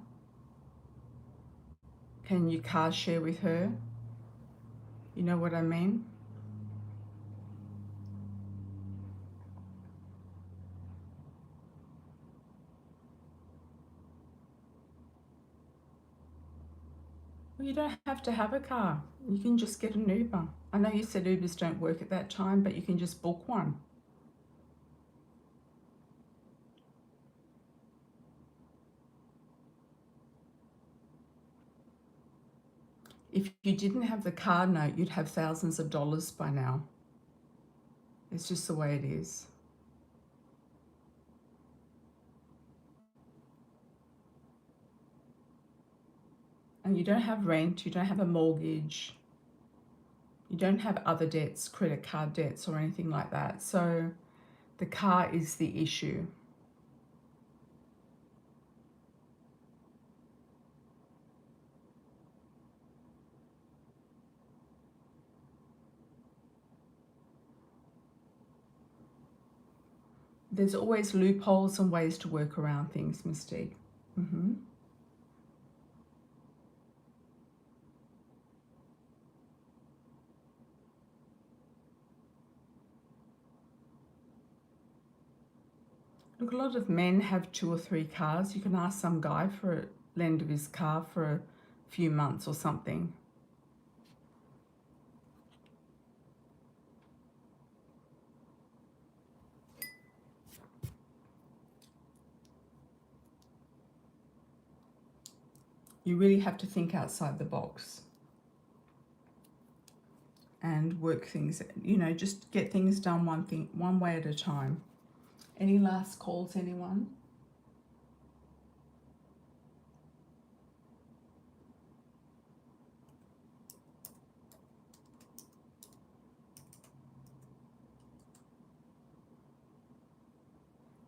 Can you car share with her? You know what I mean? Well, you don't have to have a car. You can just get an Uber. I know you said Ubers don't work at that time, but you can just book one. If you didn't have the car note, you'd have thousands of dollars by now. It's just the way it is. And you don't have rent, you don't have a mortgage, you don't have other debts, credit card debts or anything like that. So the car is the issue. There's always loopholes and ways to work around things, Mystique. Look, a lot of men have 2 or 3 cars. You can ask some guy for a lend of his car for a few months or something. You really have to think outside the box and work things, you know, just get things done one way at a time. Any last calls, anyone?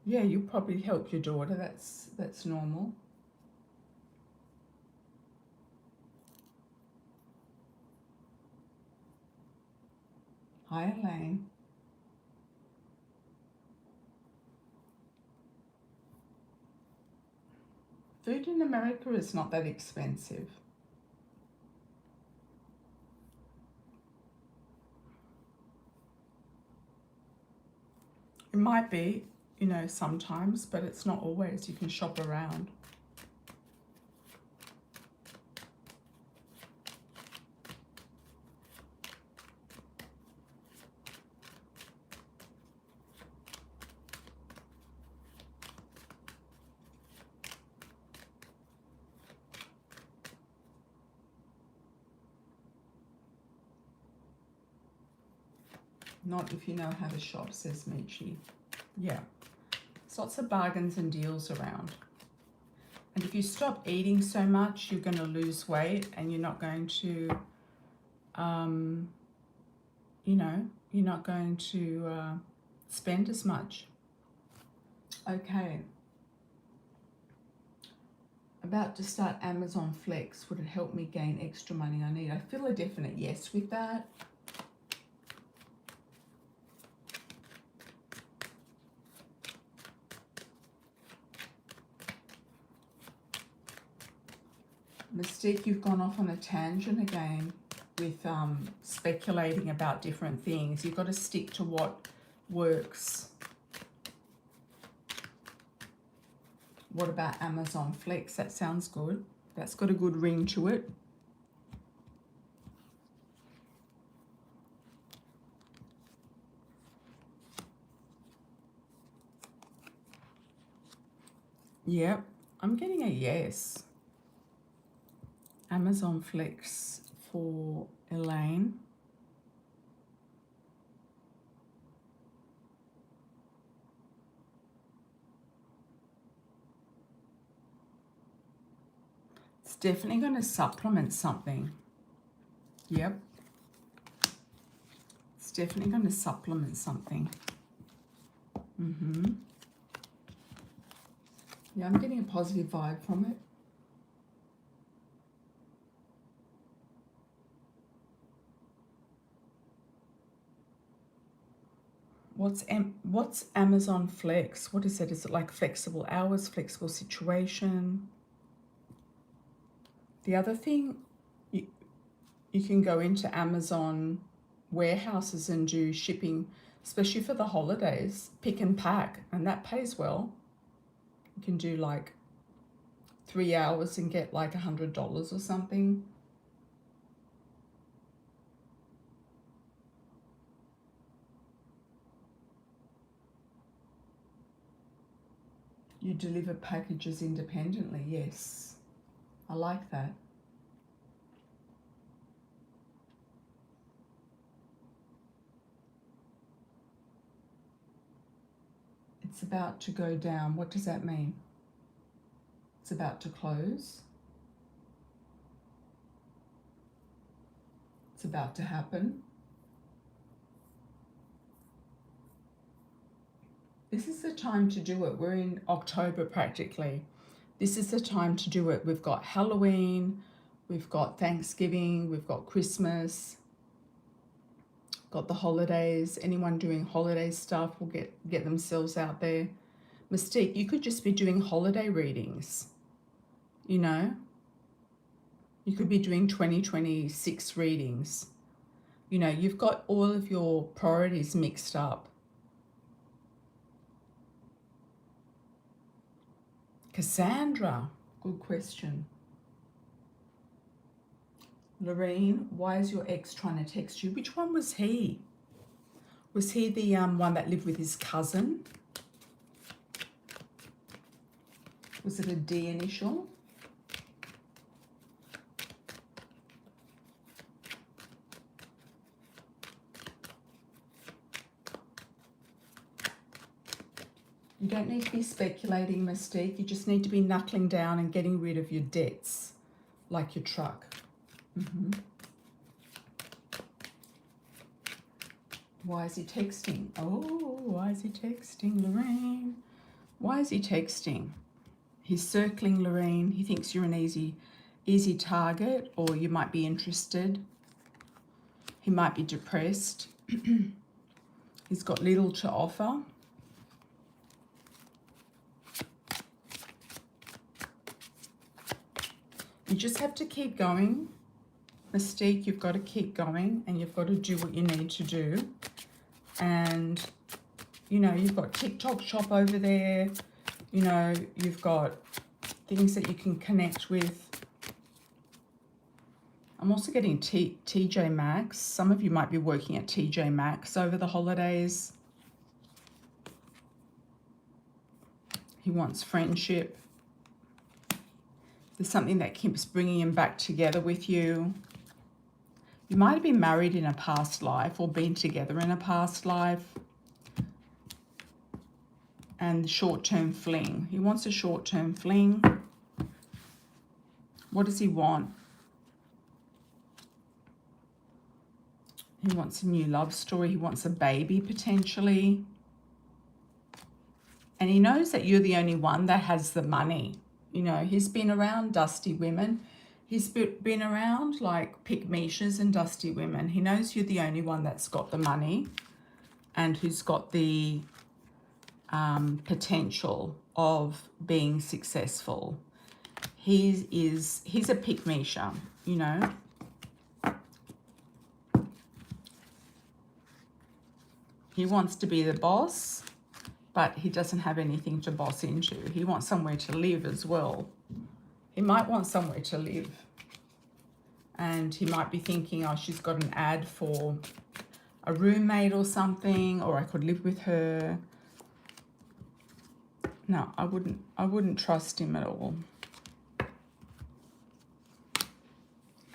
Yeah, you probably help your daughter. That's normal. Hi, Elaine. Food in America is not that expensive. It might be, you know, sometimes, but it's not always. You can shop around. Not if you know how to shop, says Michi. Yeah. There's lots of bargains and deals around. And if you stop eating so much, you're going to lose weight and you're not going to, you know, you're not going to spend as much. Okay. About to start Amazon Flex. Would it help me gain extra money I need? I feel a definite yes with that. Mystique, you've gone off on a tangent again with speculating about different things. You've got to stick to what works. What about Amazon Flex? That sounds good. That's got a good ring to it. Yep, I'm getting a yes. Amazon Flex for Elaine. It's definitely going to supplement something. Yep. It's definitely going to supplement something. Yeah, I'm getting a positive vibe from it. What's Amazon Flex? What is it? Is it like flexible hours, flexible situation? The other thing, you can go into Amazon warehouses and do shipping, especially for the holidays, pick and pack, and that pays well. You can do like 3 hours and get like $100 or something. You deliver packages independently, yes. I like that. It's about to go down. What does that mean? It's about to close. It's about to happen. This is the time to do it. We're in October practically. This is the time to do it. We've got Halloween, we've got Thanksgiving, we've got Christmas, got the holidays. Anyone doing holiday stuff will get themselves out there. Mystique, you could just be doing holiday readings, you know? You could be doing 2026 readings. You know, you've got all of your priorities mixed up. Cassandra, good question. Lorraine, why is your ex trying to text you? Which one was he? Was he the one that lived with his cousin? Was it a D initial? You don't need to be speculating, Mystique. You just need to be knuckling down and getting rid of your debts, like your truck. Why is he texting? Oh, why is he texting, Lorraine? Why is he texting? He's circling Lorraine. He thinks you're an easy target, or you might be interested. He might be depressed. He's got little to offer. You just have to keep going. Mystique, you've got to keep going and you've got to do what you need to do. And, you know, you've got TikTok shop over there. You know, you've got things that you can connect with. I'm also getting TJ Maxx. Some of you might be working at TJ Maxx over the holidays. He wants friendship. There's something that keeps bringing him back together with you. You might have been married in a past life or been together in a past life. And short-term fling. He wants a short-term fling. What does he want? He wants a new love story. He wants a baby potentially. And he knows that you're the only one that has the money. You know, he's been around dusty women. He's been around like pygmishas and dusty women. He knows you're the only one that's got the money and who's got the potential of being successful. He's a pygmisha, you know. He wants to be the boss, but he doesn't have anything to boss into. He wants somewhere to live as well. He might want somewhere to live. And he might be thinking, oh, she's got an ad for a roommate or something, or I could live with her. No, I wouldn't trust him at all.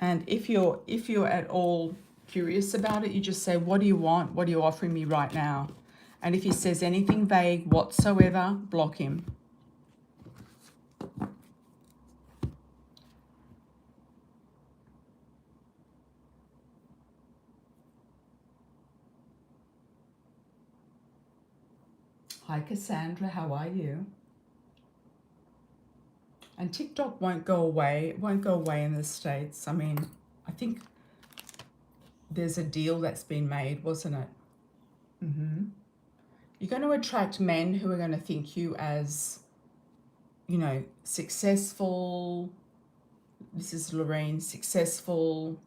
And if you're at all curious about it, you just say, what do you want? What are you offering me right now? And if he says anything vague whatsoever, block him. Hi Cassandra, how are you? And TikTok won't go away. It won't go away in the States. I mean, I think there's a deal that's been made, wasn't it? You're going to attract men who are going to think you as, you know, successful. This is Lorraine, successful.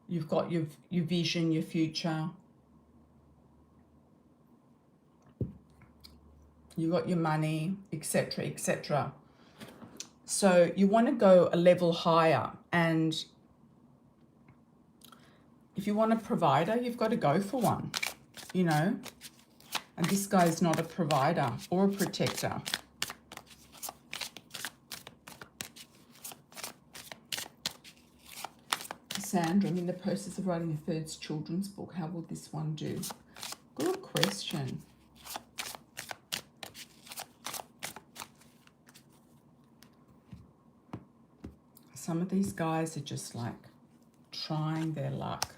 You've got your vision, your future. You got your money, etc., etc. So you want to go a level higher, and if you want a provider, you've got to go for one, you know. And this guy's not a provider or a protector. Sandra, I'm in the process of writing a third children's book. How will this one do? Good question. Some of these guys are just like trying their luck.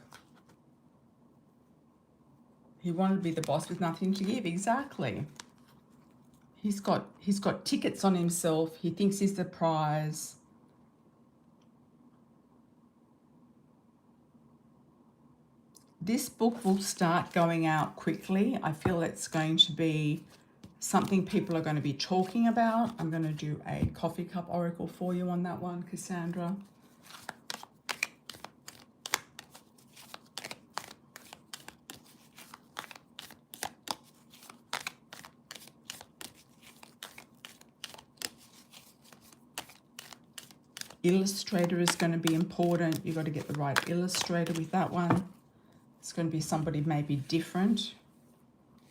He wanted to be the boss with nothing to give. Exactly. He's got tickets on himself. He thinks he's the prize. This book will start going out quickly. I feel it's going to be something people are going to be talking about. I'm going to do a coffee cup oracle for you on that one, Cassandra. Illustrator is going to be important. You've got to get the right illustrator with that one. It's going to be somebody maybe different,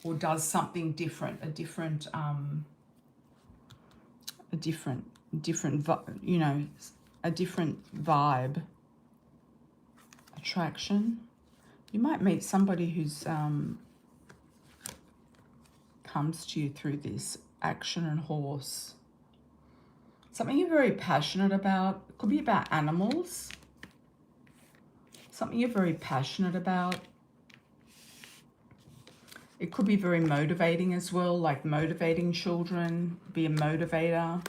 or does something different, a different, you know, a different vibe. Attraction. You might meet somebody who's comes to you through this action and horse. Something you're very passionate about. It could be about animals. Something you're very passionate about. It could be very motivating as well, like motivating children, be a motivator.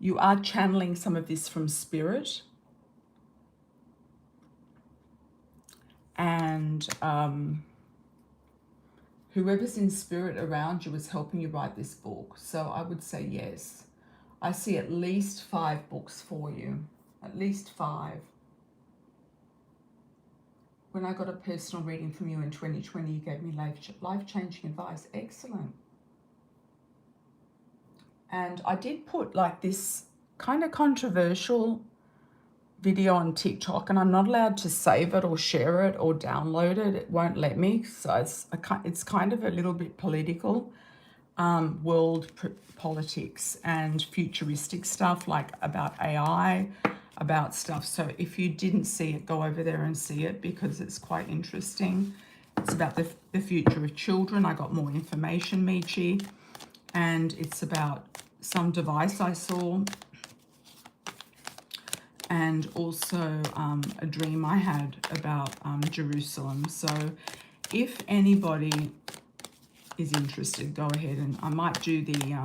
You are channeling some of this from spirit. And whoever's in spirit around you is helping you write this book. So I would say yes. I see at least 5 books for you. At least 5. When I got a personal reading from you in 2020, you gave me life-changing advice. Excellent. And I did put like this kind of controversial video on TikTok, and I'm not allowed to save it or share it or download it. It won't let me. So it's kind of a little bit political, world politics and futuristic stuff, like about AI, about stuff. So if you didn't see it, go over there and see it, because it's quite interesting. It's about the future of children. I got more information, Michi, and it's about some device I saw, and also a dream I had about Jerusalem. So if anybody is interested, go ahead, and I might do the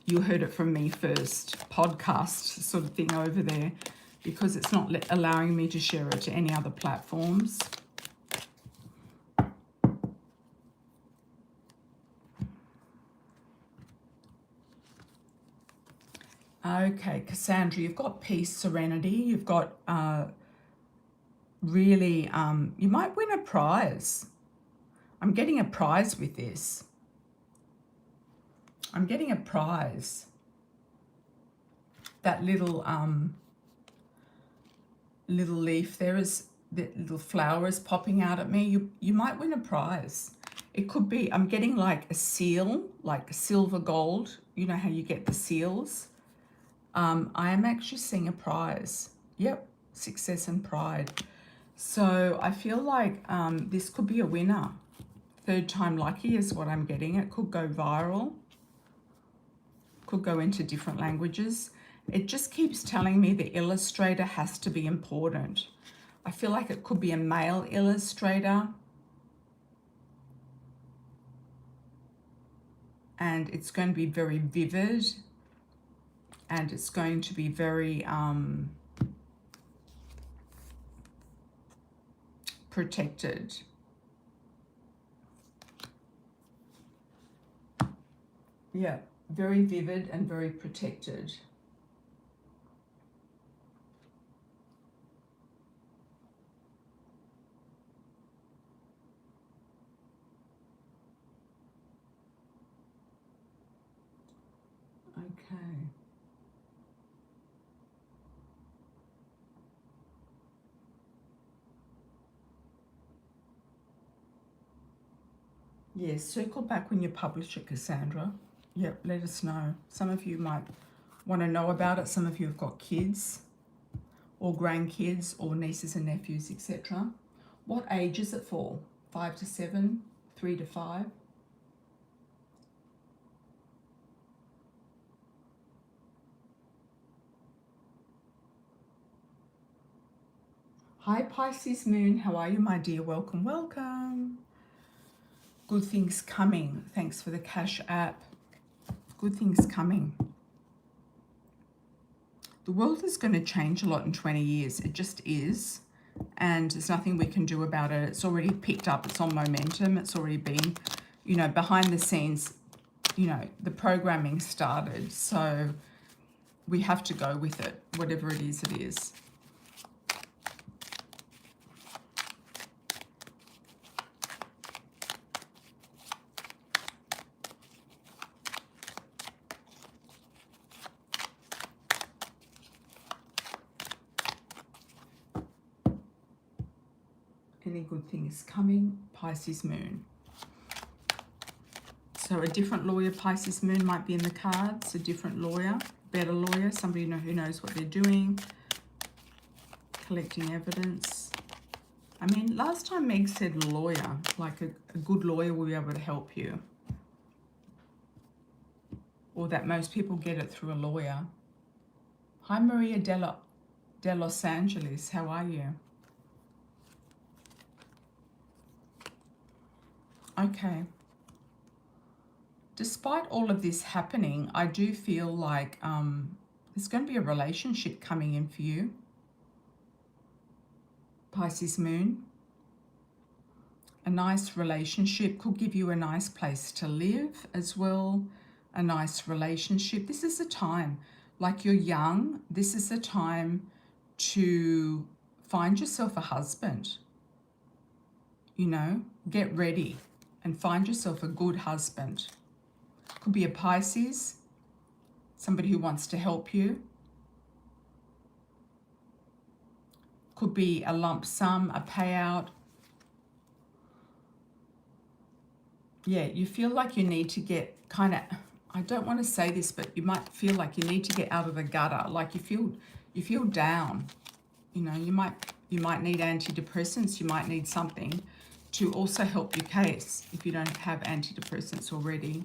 you heard it from me first, podcast sort of thing over there, because it's not allowing me to share it to any other platforms. Okay, Cassandra, you've got peace, serenity. You've got really, you might win a prize. I'm getting a prize with this. I'm getting a prize. That little little leaf there is, the little flower is popping out at me. You might win a prize. It could be, I'm getting like a seal, like silver gold. You know how you get the seals? I am actually seeing a prize. Yep, success and pride. So I feel like this could be a winner. Third time lucky is what I'm getting. It could go viral. Could go into different languages. It just keeps telling me the illustrator has to be important. I feel like it could be a male illustrator. And it's going to be very vivid. And it's going to be very protected. Yeah, very vivid and very protected. Okay. Yes, circle back when you publish it, Cassandra. Yep, let us know. Some of you might want to know about it. Some of you have got kids or grandkids or nieces and nephews, etc. What age is it for? 5 to 7, 3 to 5? Hi Pisces Moon, how are you, my dear? Welcome, welcome. Good things coming. Thanks for the Cash app. Good things coming. The world is going to change a lot in 20 years. It just is. And there's nothing we can do about it. It's already picked up. It's on momentum. It's already been, you know, behind the scenes, you know, the programming started. So we have to go with it. Whatever it is, it is. Any good things coming, Pisces Moon. So a different lawyer, Pisces Moon, might be in the cards. A different lawyer, better lawyer, somebody who knows what they're doing. Collecting evidence. I mean, last time Meg said lawyer, like a good lawyer will be able to help you. Or that most people get it through a lawyer. Hi Maria de Los Angeles, how are you? Okay. Despite all of this happening, I do feel like there's going to be a relationship coming in for you. Pisces Moon. A nice relationship could give you a nice place to live as well. A nice relationship. This is the time, like you're young, this is the time to find yourself a husband. You know, get ready and find yourself a good husband. Could be a Pisces, somebody who wants to help you. Could be a lump sum, a payout. Yeah, you feel like you need to get kind of, I don't want to say this, but you might feel like you need to get out of the gutter. Like you feel down. You know, you might need antidepressants. You might need something to also help your case if you don't have antidepressants already.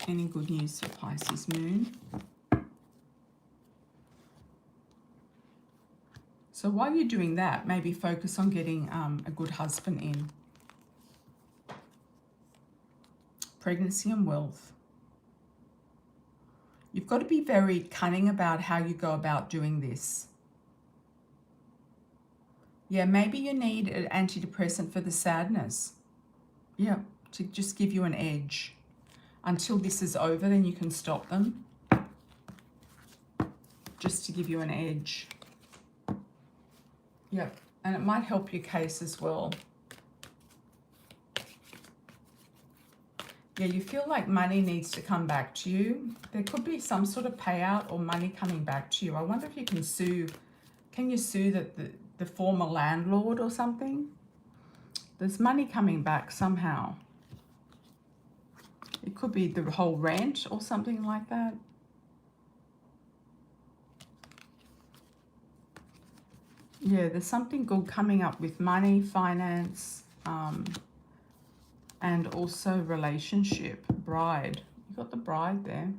Any good news for Pisces Moon? So while you're doing that, maybe focus on getting a good husband in. pregnancy and wealth. You've got to be very cunning about how you go about doing this. Yeah, maybe you need an antidepressant for the sadness. Yeah, to just give you an edge. Until this is over, then you can stop them. Just to give you an edge. Yep, and it might help your case as well. Yeah, you feel like money needs to come back to you. There could be some sort of payout or money coming back to you. I wonder if you can sue. Can you sue the former landlord or something? There's money coming back somehow. It could be the whole rent or something like that. Yeah, there's something good coming up with money, finance, and also relationship, bride. You got the bride there.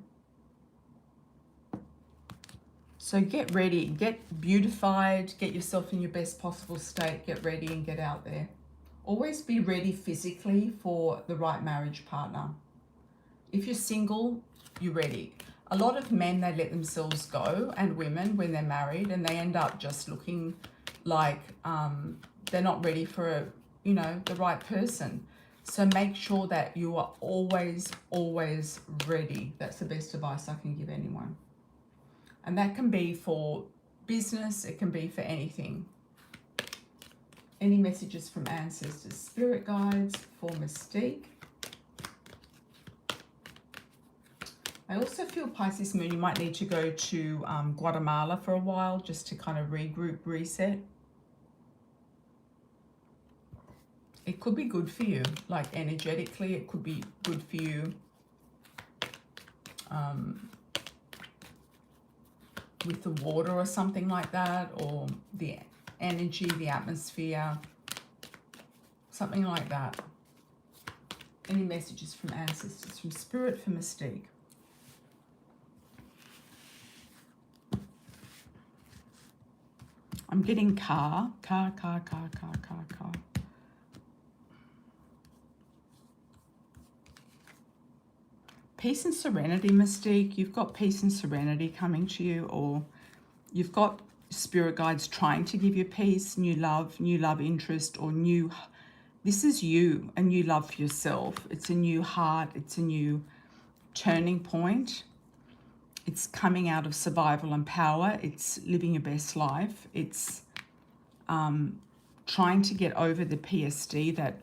So get ready, get beautified, get yourself in your best possible state, get ready and get out there. Always be ready physically for the right marriage partner. If you're single, you're ready. A lot of men, they let themselves go, and women when they're married, and they end up just looking like they're not ready for the right person. So make sure that you are always ready. That's the best advice I can give anyone. And that can be for business, it can be for anything. Any messages from ancestors, spirit guides for Mystique? I also feel, Pisces moon, you might need to go to Guatemala for a while just to kind of regroup, reset. It could be good for you, like energetically, it could be good for you. With the water or something like that, or the energy, the atmosphere, something like that. Any messages from ancestors, from spirit for Mystique? I'm getting car. Peace and serenity, Mystique. You've got peace and serenity coming to you, or you've got spirit guides trying to give you peace, new love interest, or new, this is you, a new love for yourself. It's a new heart, it's a new turning point. It's coming out of survival and power. It's living your best life. It's trying to get over the PSD that,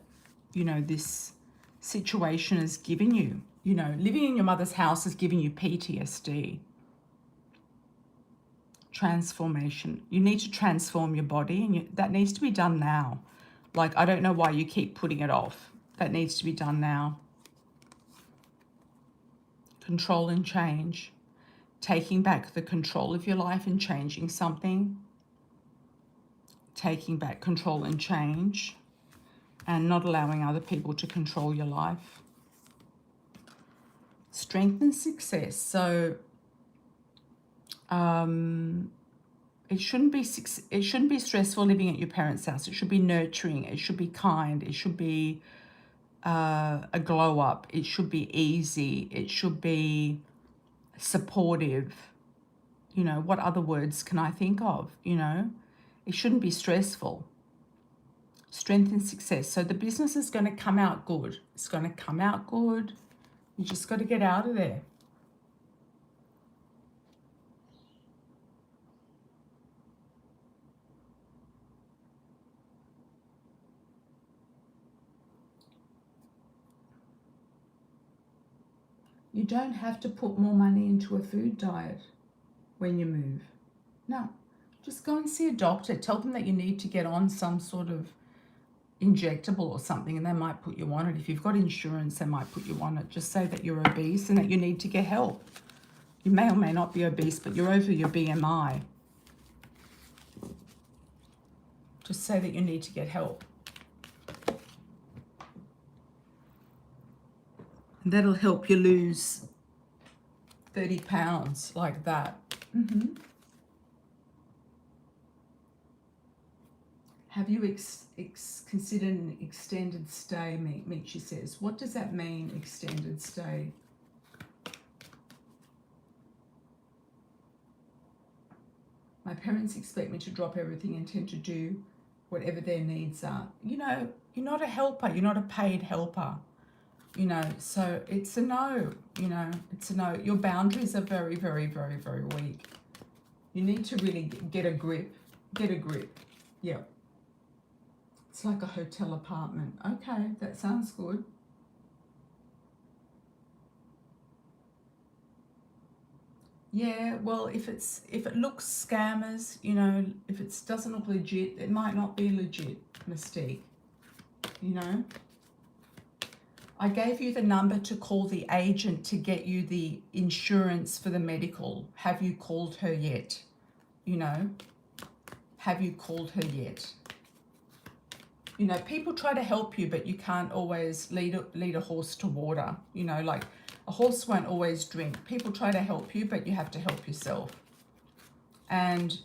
this situation has given you. Living in your mother's house has given you PTSD. Transformation. You need to transform your body, and that needs to be done now. Like, I don't know why you keep putting it off. That needs to be done now. Control and change. Taking back the control of your life and changing something. Taking back control and change. And not allowing other people to control your life. Strength and success. So it shouldn't be stressful living at your parents' house. It should be nurturing. It should be kind. It should be a glow up. It should be easy. It should be supportive. What other words can I think of? It shouldn't be stressful. Strength and success. So the business is going to come out good. It's going to come out good. You just got to get out of there. You don't have to put more money into a food diet when you move. No, just go and see a doctor. Tell them that you need to get on some sort of injectable or something, and they might put you on it. If you've got insurance, they might put you on it. Just say that you're obese and that you need to get help. You may or may not be obese, but you're over your BMI. Just say that you need to get help. That'll help you lose 30 pounds like that. Have you considered an extended stay, Michi says. What does that mean, extended stay? My parents expect me to drop everything and tend to do whatever their needs are. You know, you're not a helper. You're not a paid helper. You know, so it's a no. You know, it's a no. Your boundaries are very, very, very, very weak. You need to really get a grip. Get a grip. Yeah. It's like a hotel apartment. Okay, that sounds good. Yeah, well, if it looks scammers, you know, if it doesn't look legit, it might not be legit, Mystique. You know, I gave you the number to call the agent to get you the insurance for the medical. Have you called her yet? You know, have you called her yet? You know, people try to help you, but you can't always lead a horse to water. You know, like a horse won't always drink. People try to help you, but you have to help yourself. And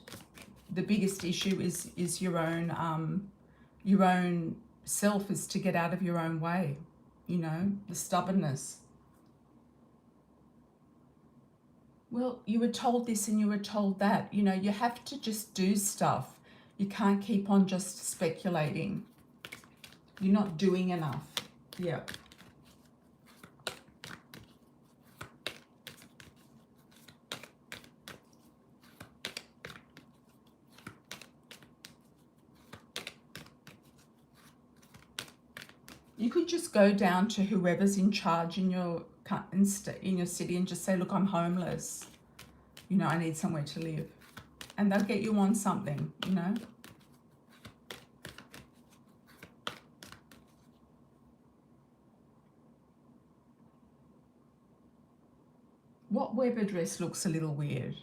the biggest issue is your own self, is to get out of your own way. You know, the stubbornness. Well, you were told this and you were told that. You know, you have to just do stuff. You can't keep on just speculating. You're not doing enough. Yeah. You could just go down to whoever's in charge in your city and just say, look, I'm homeless. You know, I need somewhere to live. And they'll get you on something, you know. What web address looks a little weird?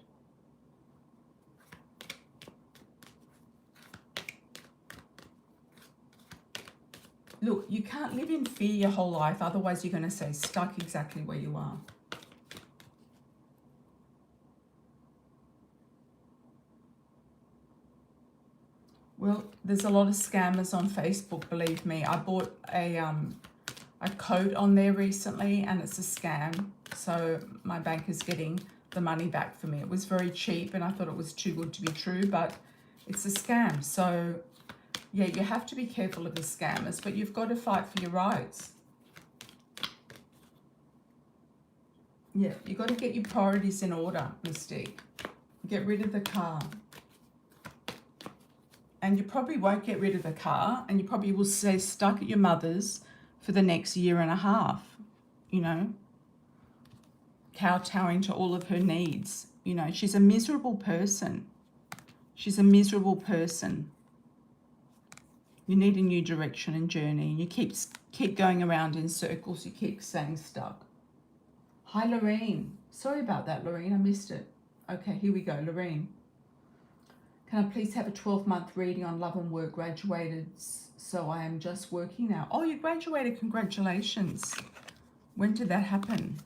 Look, you can't live in fear your whole life, otherwise you're going to stay stuck exactly where you are. Well, there's a lot of scammers on Facebook, believe me. I bought a coat on there recently and it's a scam. So my bank is getting the money back for me. It was very cheap and I thought it was too good to be true, but it's a scam. So yeah, you have to be careful of the scammers, but you've got to fight for your rights. Yeah, you've got to get your priorities in order, Mystique. Get rid of the car. And you probably won't get rid of the car, and you probably will stay stuck at your mother's for the next year and a half, you know, kowtowing to all of her needs. You know, she's a miserable person. She's a miserable person. You need a new direction and journey. You keep going around in circles. You keep staying stuck. Hi, Lorraine. Sorry about that, Lorraine. I missed it. Okay, here we go, Lorraine. Can I please have a 12-month reading on love and work? Graduated, so I am just working now. Oh, you graduated. Congratulations. When did that happen?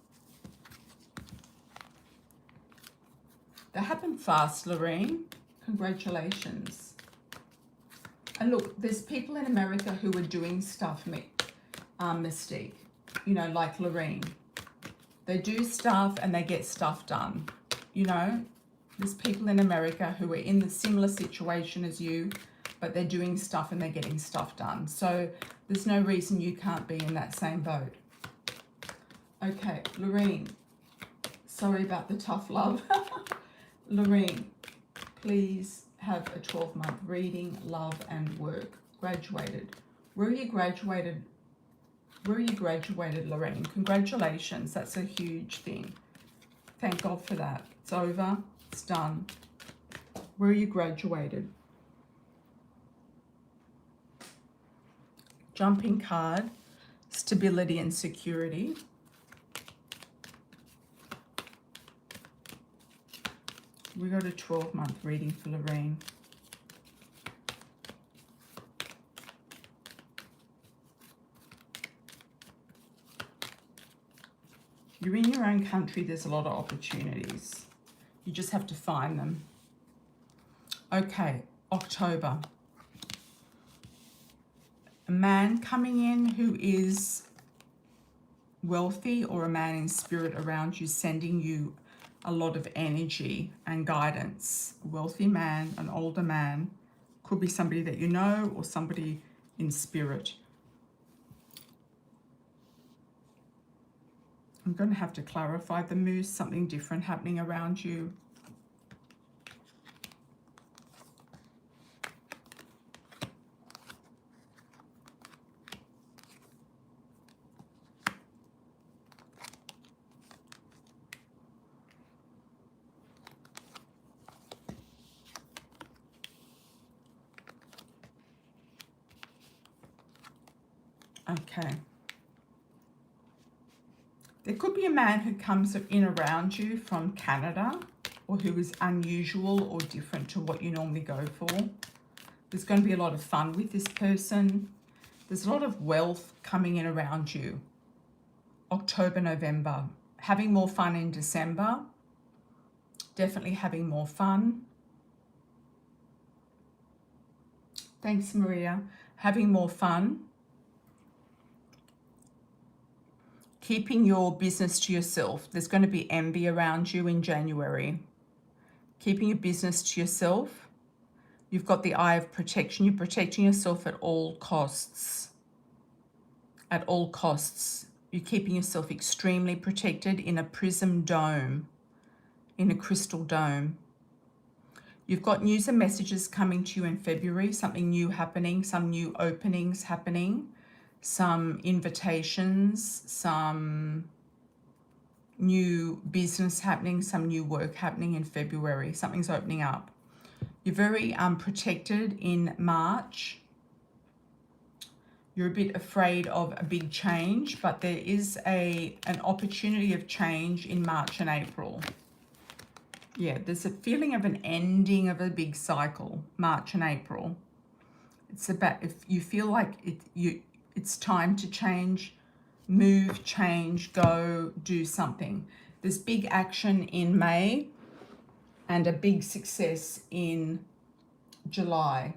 That happened fast, Lorraine. Congratulations. And look, there's people in America who are doing stuff, Mystique. You know, like Lorraine. They do stuff and they get stuff done. You know, there's people in America who are in the similar situation as you, but they're doing stuff and they're getting stuff done. So there's no reason you can't be in that same boat. Okay, Lorraine. Sorry about the tough love. Lorraine, please have a 12-month reading, love and work. Graduated. Where are you graduated? Where are you graduated, Lorraine? Congratulations. That's a huge thing. Thank God for that. It's over. It's done. Where are you graduated? Jumping card. Stability and security. We got a 12-month reading for Lorraine. You're in your own country. There's a lot of opportunities. You just have to find them. Okay, October. a man coming in who is wealthy, or a man in spirit around you sending you a lot of energy and guidance. A wealthy man, an older man, could be somebody that you know or somebody in spirit. I'm going to have to clarify the moose, something different happening around you. Okay. There could be a man who comes in around you from Canada, or who is unusual or different to what you normally go for. There's going to be a lot of fun with this person. There's a lot of wealth coming in around you. October, November. Having more fun in December. Definitely having more fun. Thanks, Maria. Having more fun. Keeping your business to yourself. There's going to be envy around you in January. Keeping your business to yourself. You've got the eye of protection. You're protecting yourself at all costs. At all costs. You're keeping yourself extremely protected in a prism dome, in a crystal dome. You've got news and messages coming to you in February, something new happening, some new openings happening, some invitations, some new business happening, some new work happening in February. Something's opening up. You're very protected in March. You're a bit afraid of a big change, but there is an opportunity of change in March and April. Yeah, there's a feeling of an ending of a big cycle, March and April. It's about, if you feel like it's time to change, move, change, go, do something. There's big action in May and a big success in July.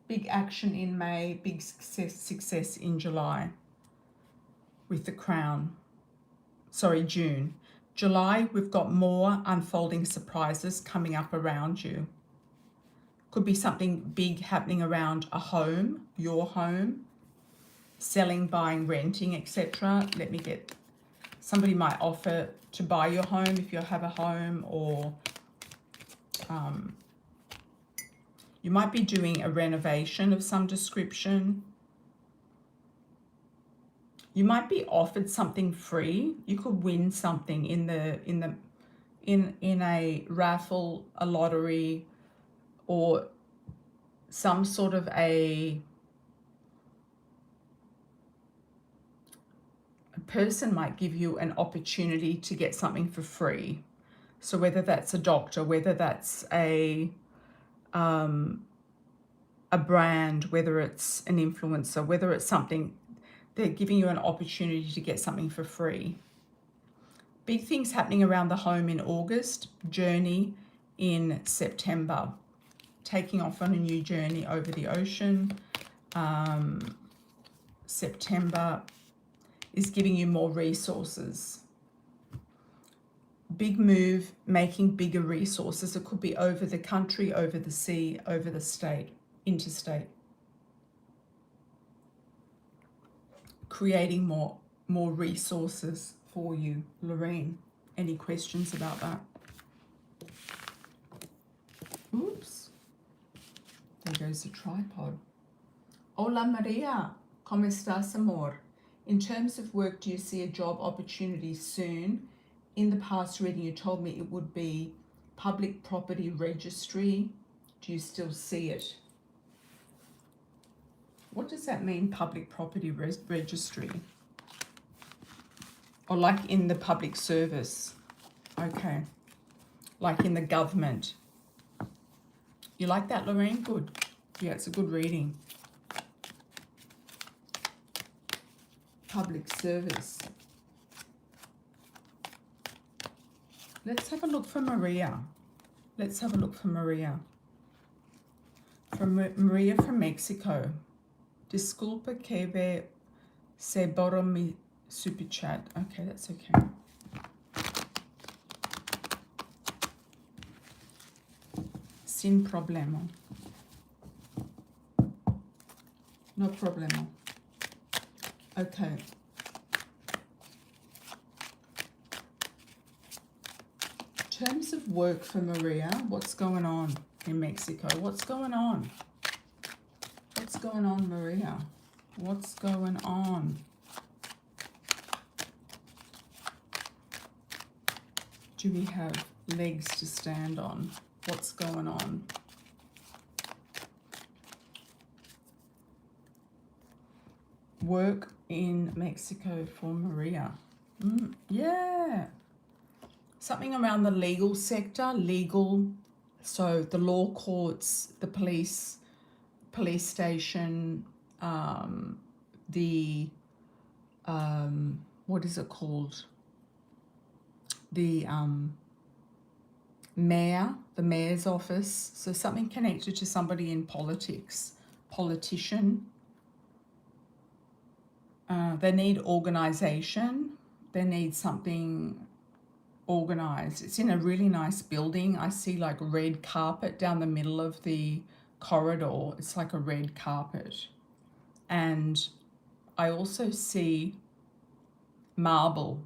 Big action in May, big success in July with the crown. Sorry, June. July, we've got more unfolding surprises coming up around you. Could be something big happening around a home, your home, selling, buying, renting, etc. Let me get, somebody might offer to buy your home if you have a home, or you might be doing a renovation of some description. You might be offered something free. You could win something in a raffle, a lottery, or some sort of a person might give you an opportunity to get something for free. So whether that's a doctor, whether that's a brand, whether it's an influencer, whether it's something, they're giving you an opportunity to get something for free. Big things happening around the home in August, journey in September, taking off on a new journey over the ocean. September is giving you more resources. Big move, making bigger resources. It could be over the country, over the sea, over the state, interstate. Creating more resources for you. Lorraine, any questions about that? Oops. There goes the tripod. Hola Maria, ¿cómo estás, amor? In terms of work, do you see a job opportunity soon? In the past reading, you told me it would be public property registry. Do you still see it? What does that mean, public property registry? Or like in the public service? Okay. Like in the government. You like that, Lorraine? Good. Yeah, it's a good reading. Public service. Let's have a look for Maria. Let's have a look for Maria. Maria from Mexico. Disculpa que ve se borra mi super chat. Okay, that's okay. Sin problema. No problema. Okay. In terms of work for Maria, what's going on in Mexico? What's going on? What's going on, Maria? What's going on? Do we have legs to stand on? What's going on? Work in Mexico for Maria. Yeah. Something around the legal sector, legal, so the law courts, the police station, the, what is it called? The mayor, the mayor's office. So something connected to somebody in politics, politician. They need organization. They need something organized. It's in a really nice building. I see like red carpet down the middle of the corridor. It's like a red carpet. And I also see marble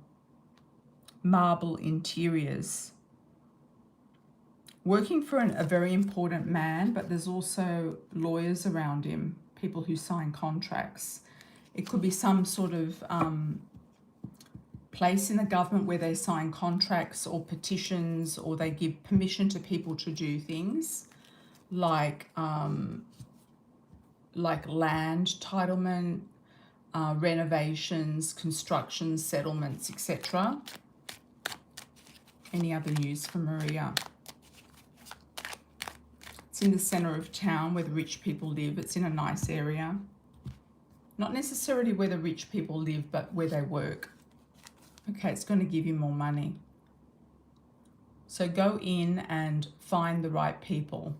interiors. Working for a very important man, but there's also lawyers around him, people who sign contracts. It could be some sort of place in the government where they sign contracts or petitions, or they give permission to people to do things like land titlement, renovations, construction, settlements, etc. Any other news for Maria? It's in the center of town where the rich people live. It's in a nice area. Not necessarily where the rich people live, but where they work. Okay, it's going to give you more money. So go in and find the right people.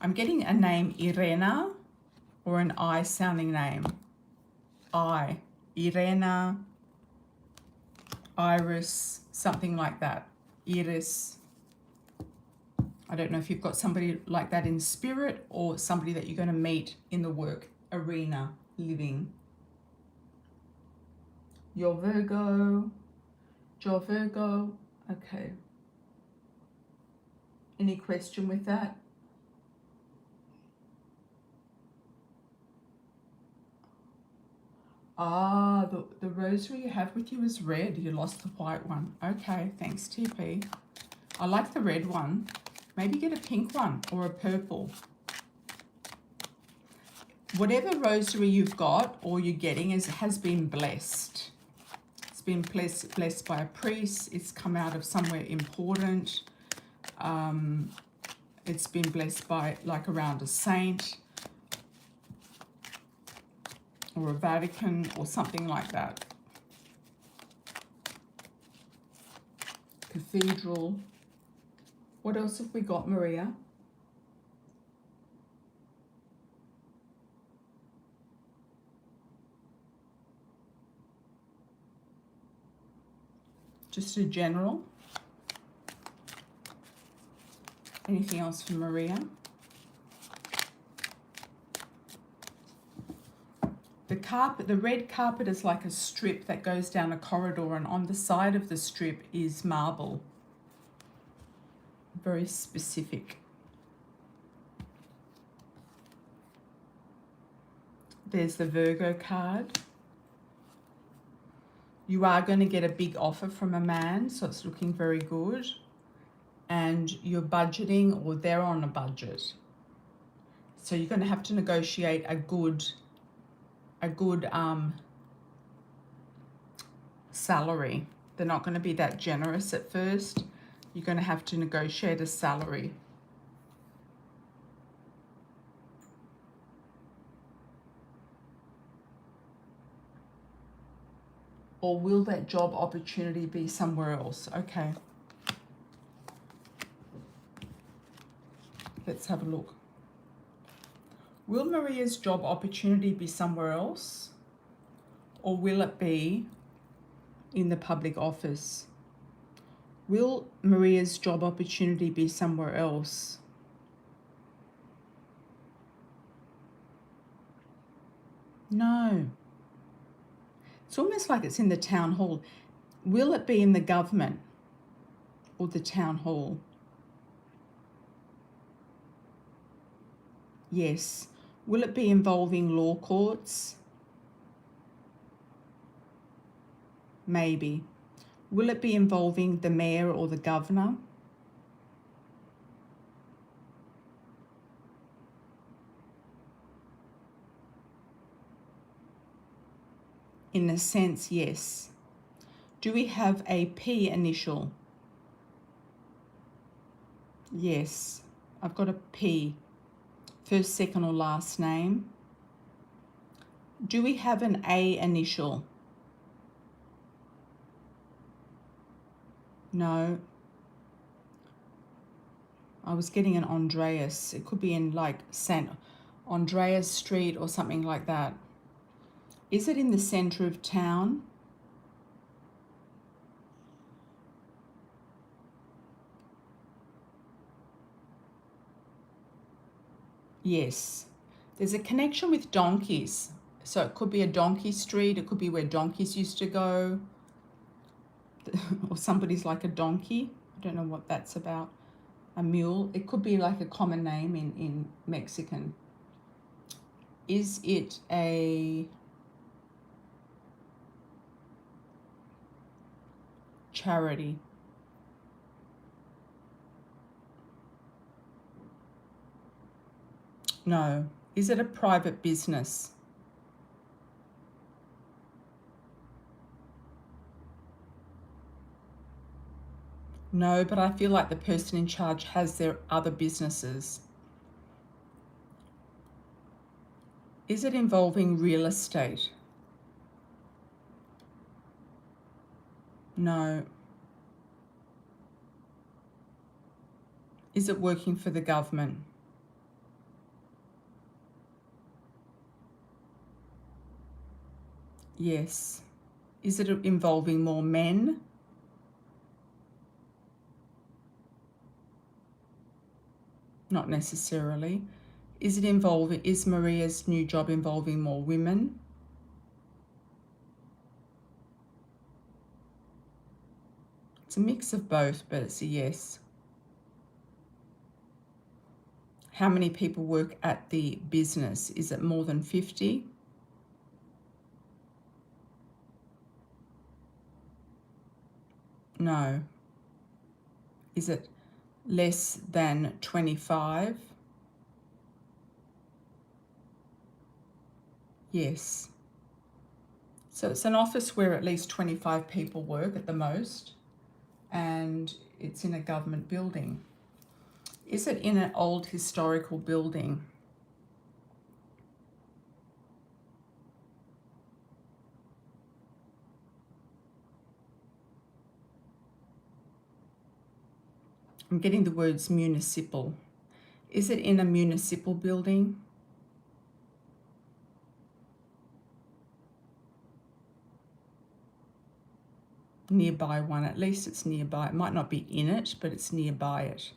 I'm getting a name Irena or an I sounding name. I, Irena, Iris, something like that. Iris. I don't know if you've got somebody like that in spirit or somebody that you're going to meet in the work arena, living. Your Virgo. Okay. Any question with that? Ah, the rosary you have with you is red. You lost the white one. Okay, thanks, TP. I like the red one. Maybe get a pink one or a purple. Whatever rosary you've got or you're getting has been blessed. It's been blessed by a priest. It's come out of somewhere important. It's been blessed by like around a saint or a Vatican or something like that. Cathedral. What else have we got, Maria? Just a general. Anything else for Maria? The carpet, the red carpet is like a strip that goes down a corridor, and on the side of the strip is marble. Very specific. There's the Virgo card. You are going to get a big offer from a man, so it's looking very good. And you're budgeting, or they're on a budget. So you're going to have to negotiate a good salary. They're not going to be that generous at first. You're going to have to negotiate a salary. Or will that job opportunity be somewhere else? Okay. Let's have a look. Will Maria's job opportunity be somewhere else? Or will it be in the public office? Will Maria's job opportunity be somewhere else? No. It's almost like it's in the town hall. Will it be in the government or the town hall? Yes. Will it be involving law courts? Maybe. Will it be involving the mayor or the governor? In a sense, yes. Do we have a P initial? Yes, I've got a P. First, second, or last name. Do we have an A initial? No. I was getting an Andreas. It could be in like St. Andreas Street or something like that. Is it in the center of town? Yes. There's a connection with donkeys. So it could be a donkey street. It could be where donkeys used to go. Or somebody's like a donkey. I don't know what that's about. A mule. It could be like a common name in Mexican. Is it a charity? No. Is it a private business? No, but I feel like the person in charge has their other businesses. Is it involving real estate? No. Is it working for the government? Yes. Is it involving more men? Not necessarily. Is Maria's new job involving more women? It's a mix of both, but it's a yes. How many people work at the business? Is it more than 50? No. Is it less than 25? Yes. So it's an office where at least 25 people work at the most, and it's in a government building. Is it in an old historical building? I'm getting the words municipal. Is it in a municipal building? Nearby one, at least it's nearby. It might not be in it, but it's nearby it.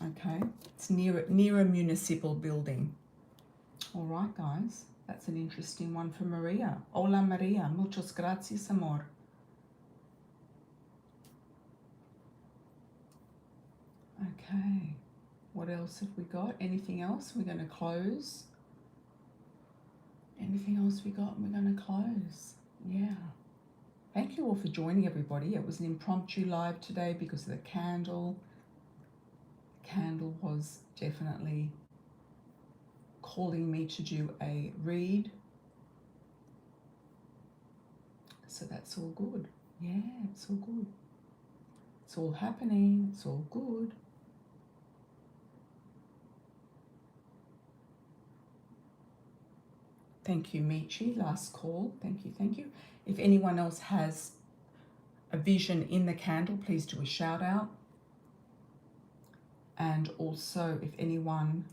Okay, it's near a municipal building. All right, guys, that's an interesting one for Maria. Hola, Maria. Muchas gracias, amor. Okay, what else have we got? Anything else? We're going to close. Anything else we got? We're going to close. Yeah. Thank you all for joining, everybody. It was an impromptu live today because of the candle. The candle was definitely calling me to do a read. So that's all good. Yeah, it's all good. It's all happening. It's all good. Thank you, Michi. Last call. Thank you, thank you. If anyone else has a vision in the candle, please do a shout out. And also, if anyone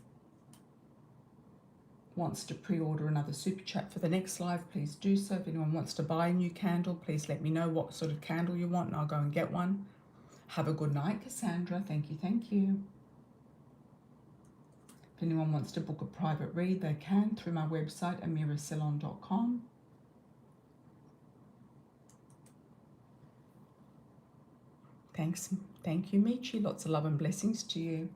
wants to pre-order another super chat for the next live, please do so. If anyone wants to buy a new candle, please let me know what sort of candle you want and I'll go and get one. Have a good night, Cassandra. Thank you, thank you. If anyone wants to book a private read, they can through my website, amiracelon.com. Thanks. Thank you, Michi. Lots of love and blessings to you.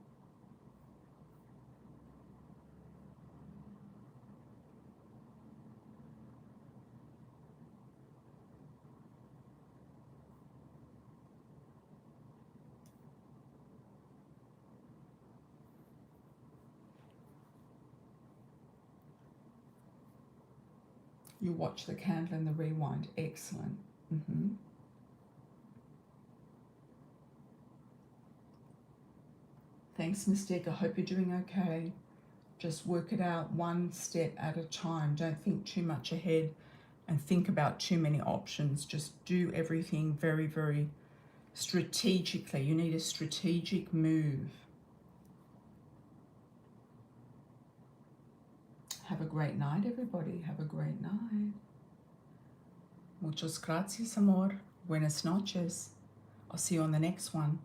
You watch the candle and the rewind. Excellent. Thanks, Mystique. I hope you're doing okay. Just work it out one step at a time. Don't think too much ahead and think about too many options. Just do everything very, very strategically. You need a strategic move. Have a great night, everybody. Have a great night. Muchas gracias, amor. Buenas noches. I'll see you on the next one.